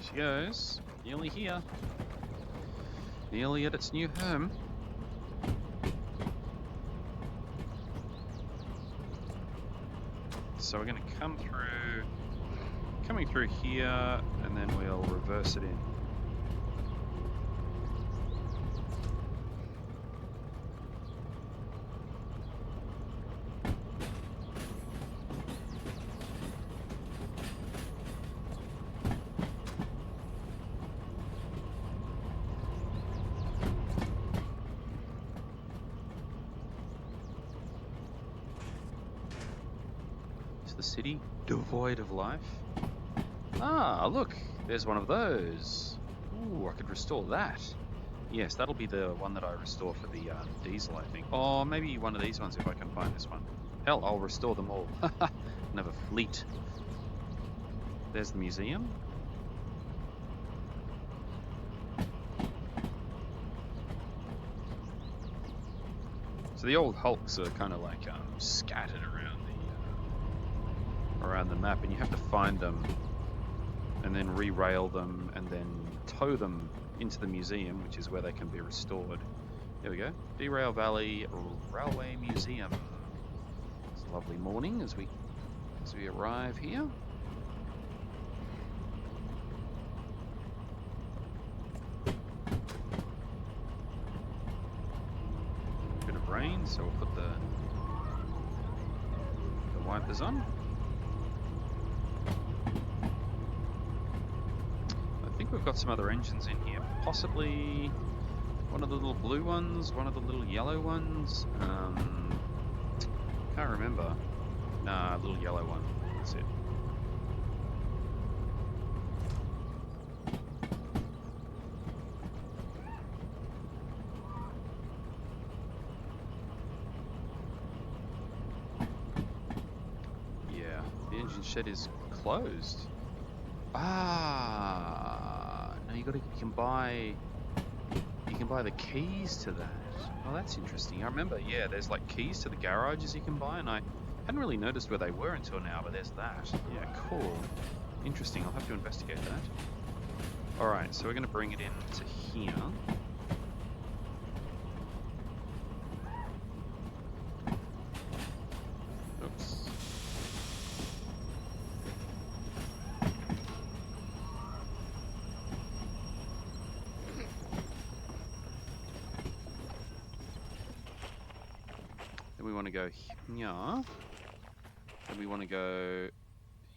[SPEAKER 1] She goes, nearly here. Nearly at its new home. So we're going to coming through here, and then we'll reverse it in. Is the city devoid of life? Ah, look, there's one of those. Ooh, I could restore that. Yes, that'll be the one that I restore for the diesel, I think. Or maybe one of these ones if I can find this one. Hell, I'll restore them all. And have a fleet. There's the museum. So the old hulks are kind of like scattered around the map, and you have to find them and then re-rail them and then tow them into the museum, which is where they can be restored. There we go. Derail Valley Railway Museum. It's a lovely morning as we arrive here. Bit of rain, so we'll put the wipers on. I think we've got some other engines in here. Possibly one of the little blue ones, one of the little yellow ones. Can't remember. Nah, little yellow one. That's it. Yeah, the engine shed is closed. Ah, no, you can buy the keys to that. Oh, that's interesting. I remember, yeah, there's like keys to the garages you can buy, and I hadn't really noticed where they were until now, but there's that. Yeah, cool. Interesting. I'll have to investigate that. Alright, so we're going to bring it into here. Oops. Then we want to go here. Then we want to go,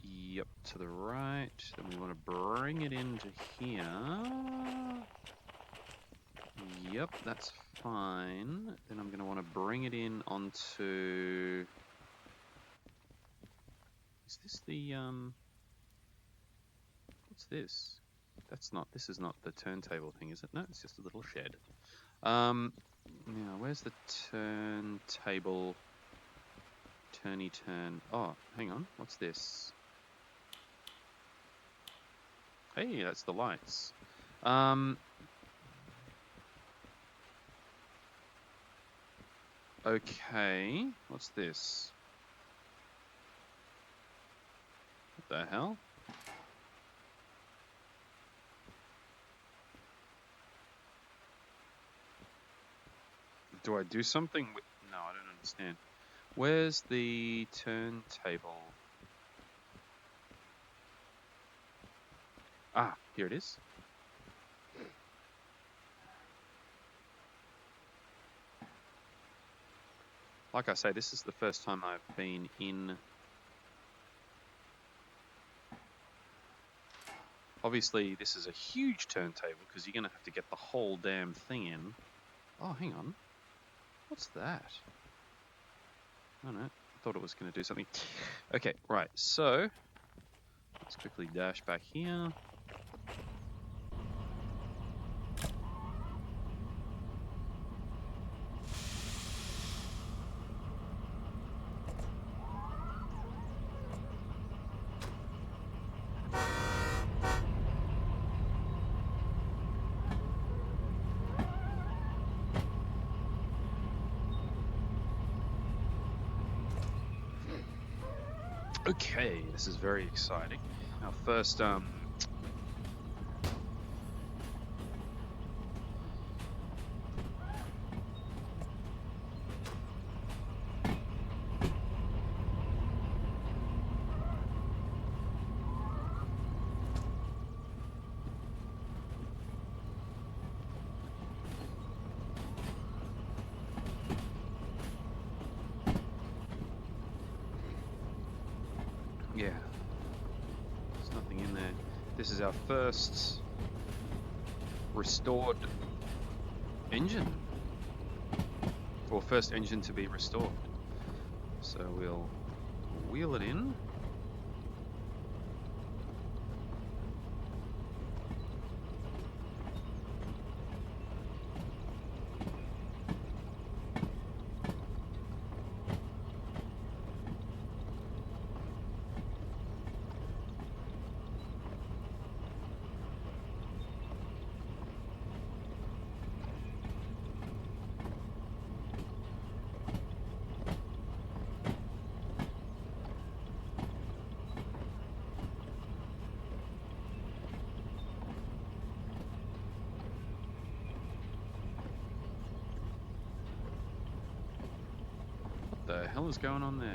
[SPEAKER 1] yep, to the right. Then we want to bring it into here. Yep, that's fine. Then I'm going to want to bring it in onto... Is this the, what's this? This is not the turntable thing, is it? No, it's just a little shed. Now, where's the turntable? Turny turn. Oh, hang on. What's this? Hey, that's the lights. Okay. What's this? What the hell? Do I do something with... No, I don't understand. Where's the turntable? Ah, here it is. Like I say, this is the first time I've been in. Obviously, this is a huge turntable because you're going to have to get the whole damn thing in. Oh, hang on. What's that? Oh, no. I thought it was going to do something. Okay, right. So, let's quickly dash back here. Okay, this is very exciting. Our first yeah. There's nothing in there. This is our first restored engine. Or first engine to be restored. So we'll wheel it in. What the hell is going on there?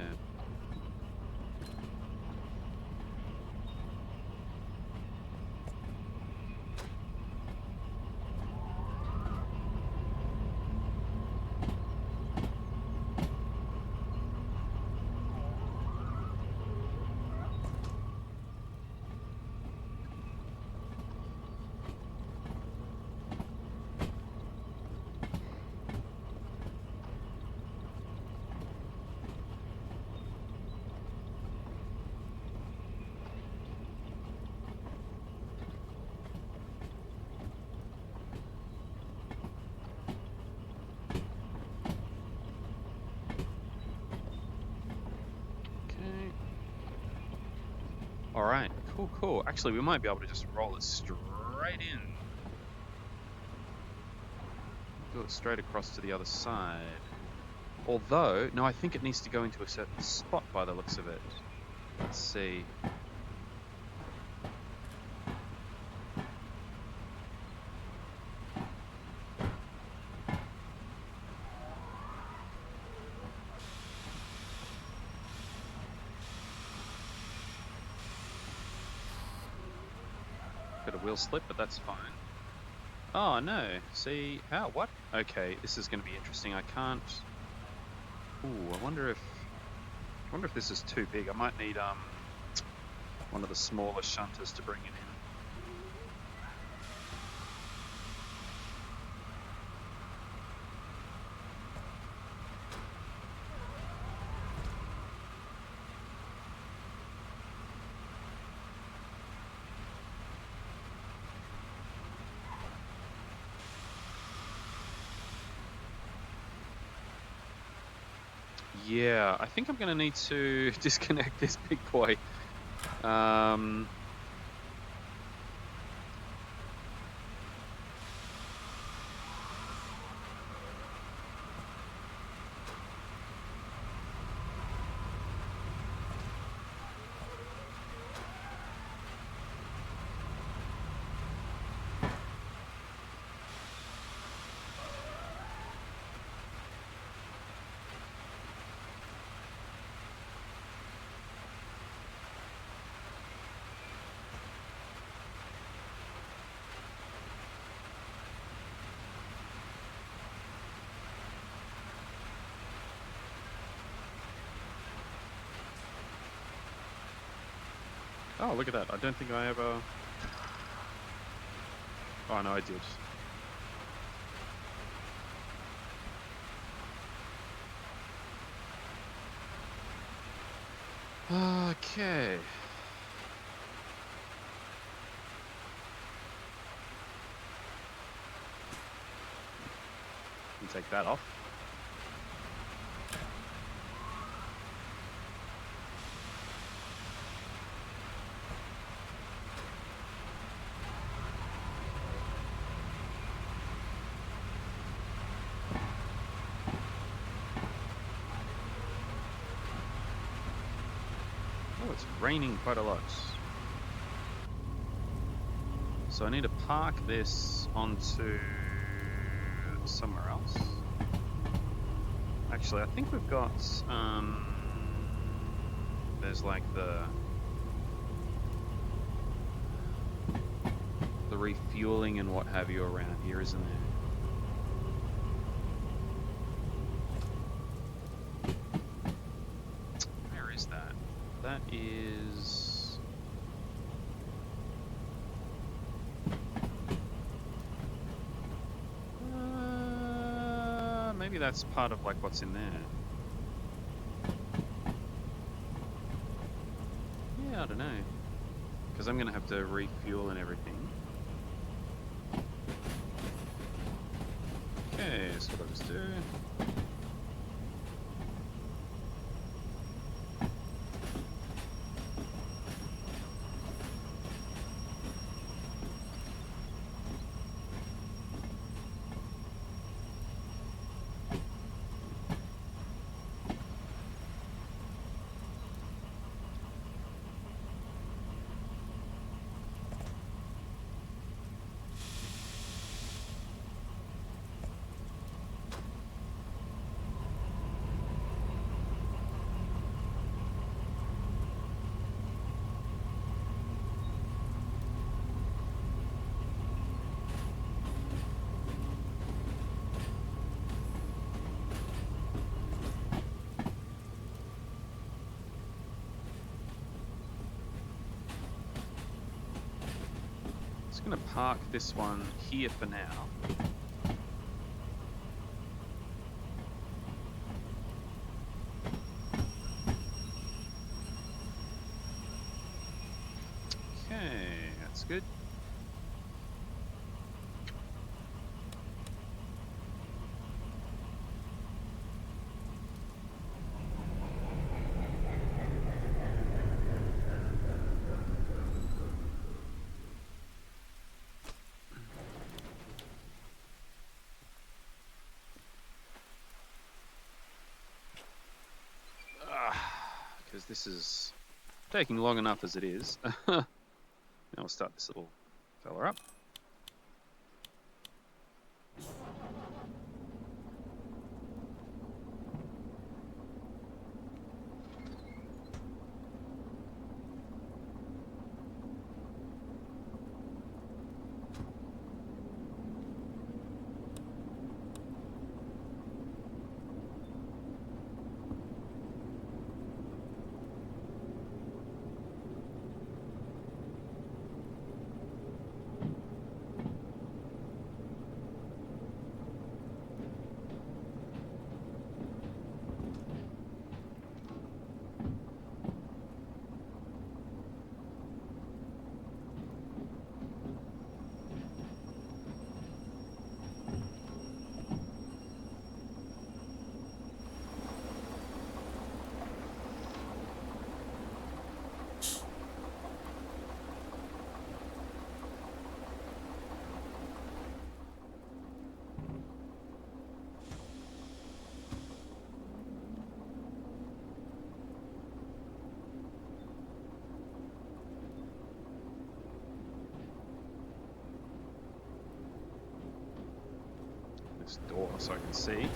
[SPEAKER 1] Alright, cool. Actually, we might be able to just roll it straight in. Do it straight across to the other side. Although, no, I think it needs to go into a certain spot by the looks of it. Let's see. Bit of wheel slip, but that's fine. Oh, no. See, how? What? Okay, this is going to be interesting. I can't... Ooh, I wonder if this is too big. I might need one of the smaller shunters to bring it in. Yeah, I think I'm going to need to disconnect this big boy. Oh, look at that. I don't think I ever... Oh, no, I did. Okay. Take that off. Oh, it's raining quite a lot. So I need to park this onto somewhere else. Actually, I think we've got, there's like the refueling and what have you around here, isn't there? Where is that? That is... maybe that's part of like what's in there. Yeah, I don't know. Because I'm going to have to refuel and everything. Okay, so what I'll just do... I'm going to park this one here for now. Okay, that's good. Because this is taking long enough as it is. Now we'll start this little fella up. This door so I can see.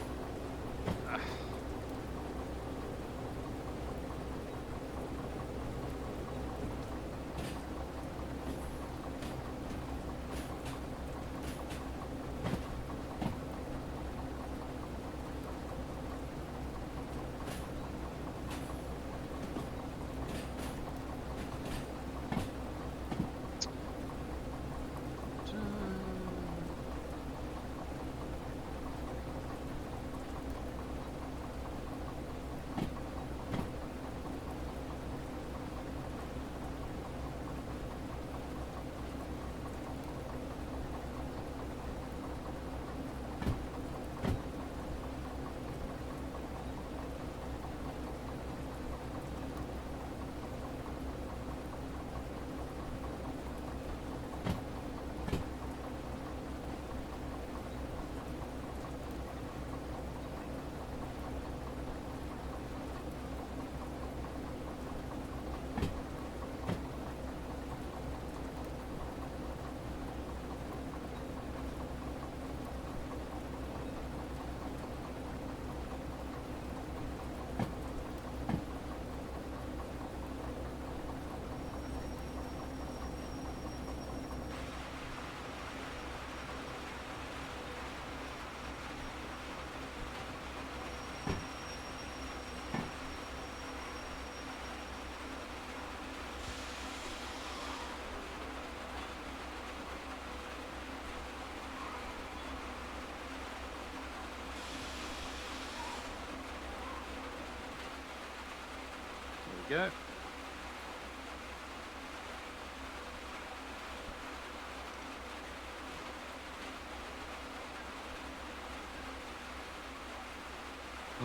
[SPEAKER 1] go.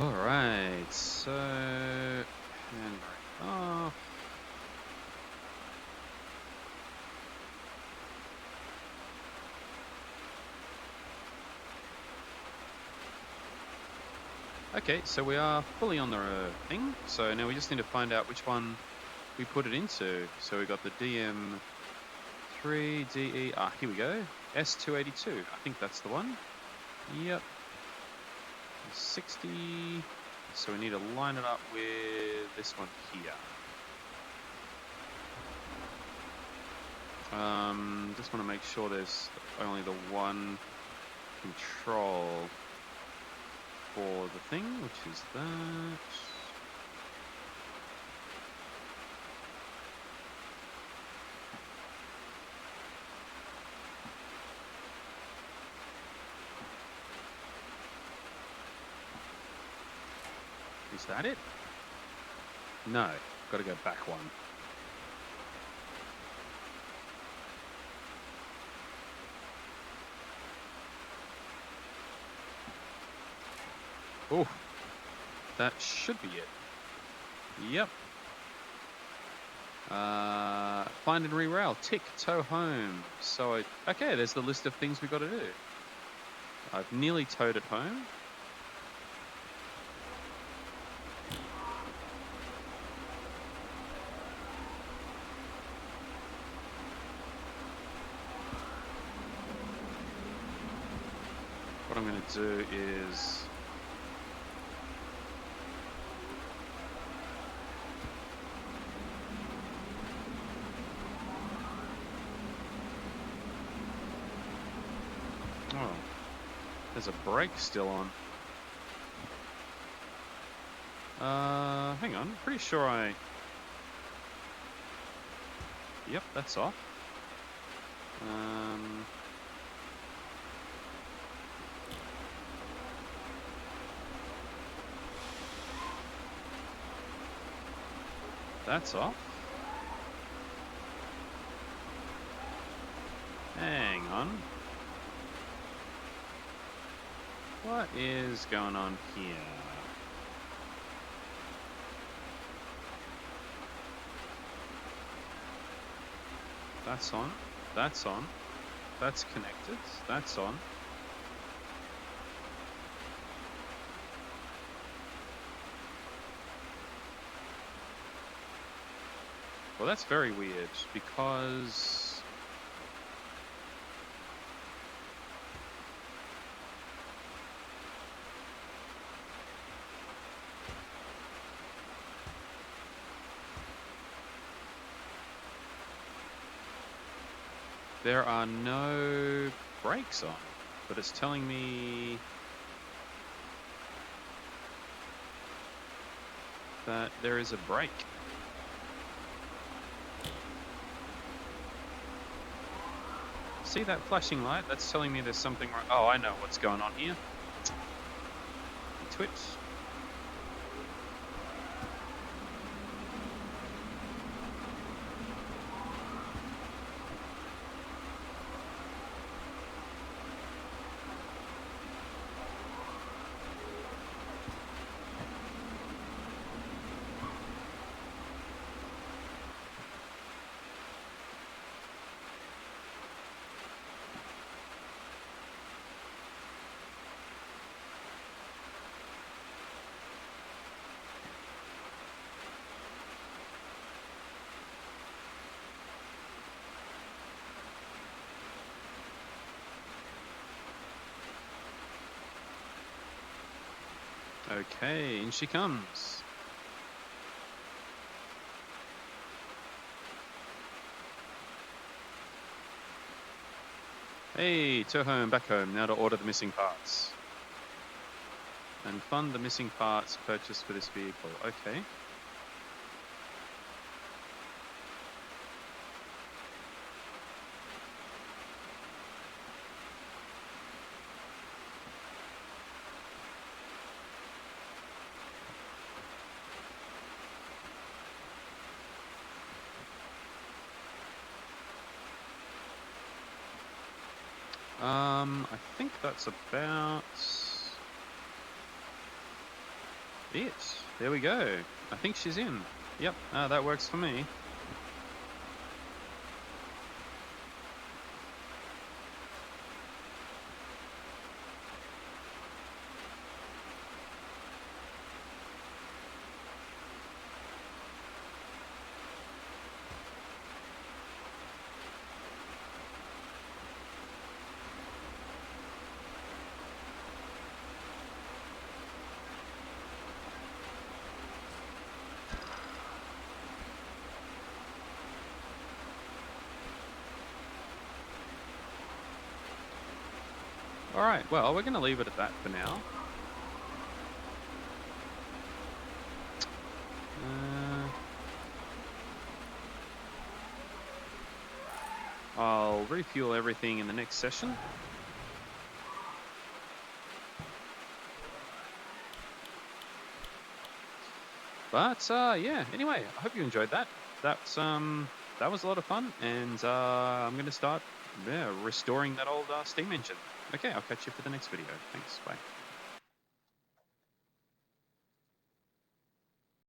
[SPEAKER 1] Alright, so handbrake off. Okay, so we are fully on the thing. So now we just need to find out which one we put it into. So we got the DM3DE. Ah, here we go. S282. I think that's the one. Yep. 60. So we need to line it up with this one here. Just want to make sure there's only the one control for the thing, which is that. Is that it? No, got to go back one. Oh, that should be it. Yep. Find and re-rail. Tick, tow home. So, okay, there's the list of things we got to do. I've nearly towed it home. What I'm going to do is oh, there's a brake still on. Hang on, pretty sure I... Yep, that's off. That's off. Hang on. What is going on here? That's on. That's on. That's connected. That's on. Well, that's very weird because there are no brakes on, but it's telling me that there is a brake. See that flashing light? That's telling me there's something wrong. Oh, I know what's going on here. Twitch. Okay, in she comes. Hey, tow home, back home. Now to order the missing parts. And fund the missing parts purchased for this vehicle. Okay. I think that's about it. There we go. I think she's in. Yep, that works for me. Alright, well, we're going to leave it at that for now. I'll refuel everything in the next session. But yeah, anyway, I hope you enjoyed that. That was a lot of fun, and I'm going to start restoring that old steam engine. Okay, I'll catch you for the next video. Thanks, bye.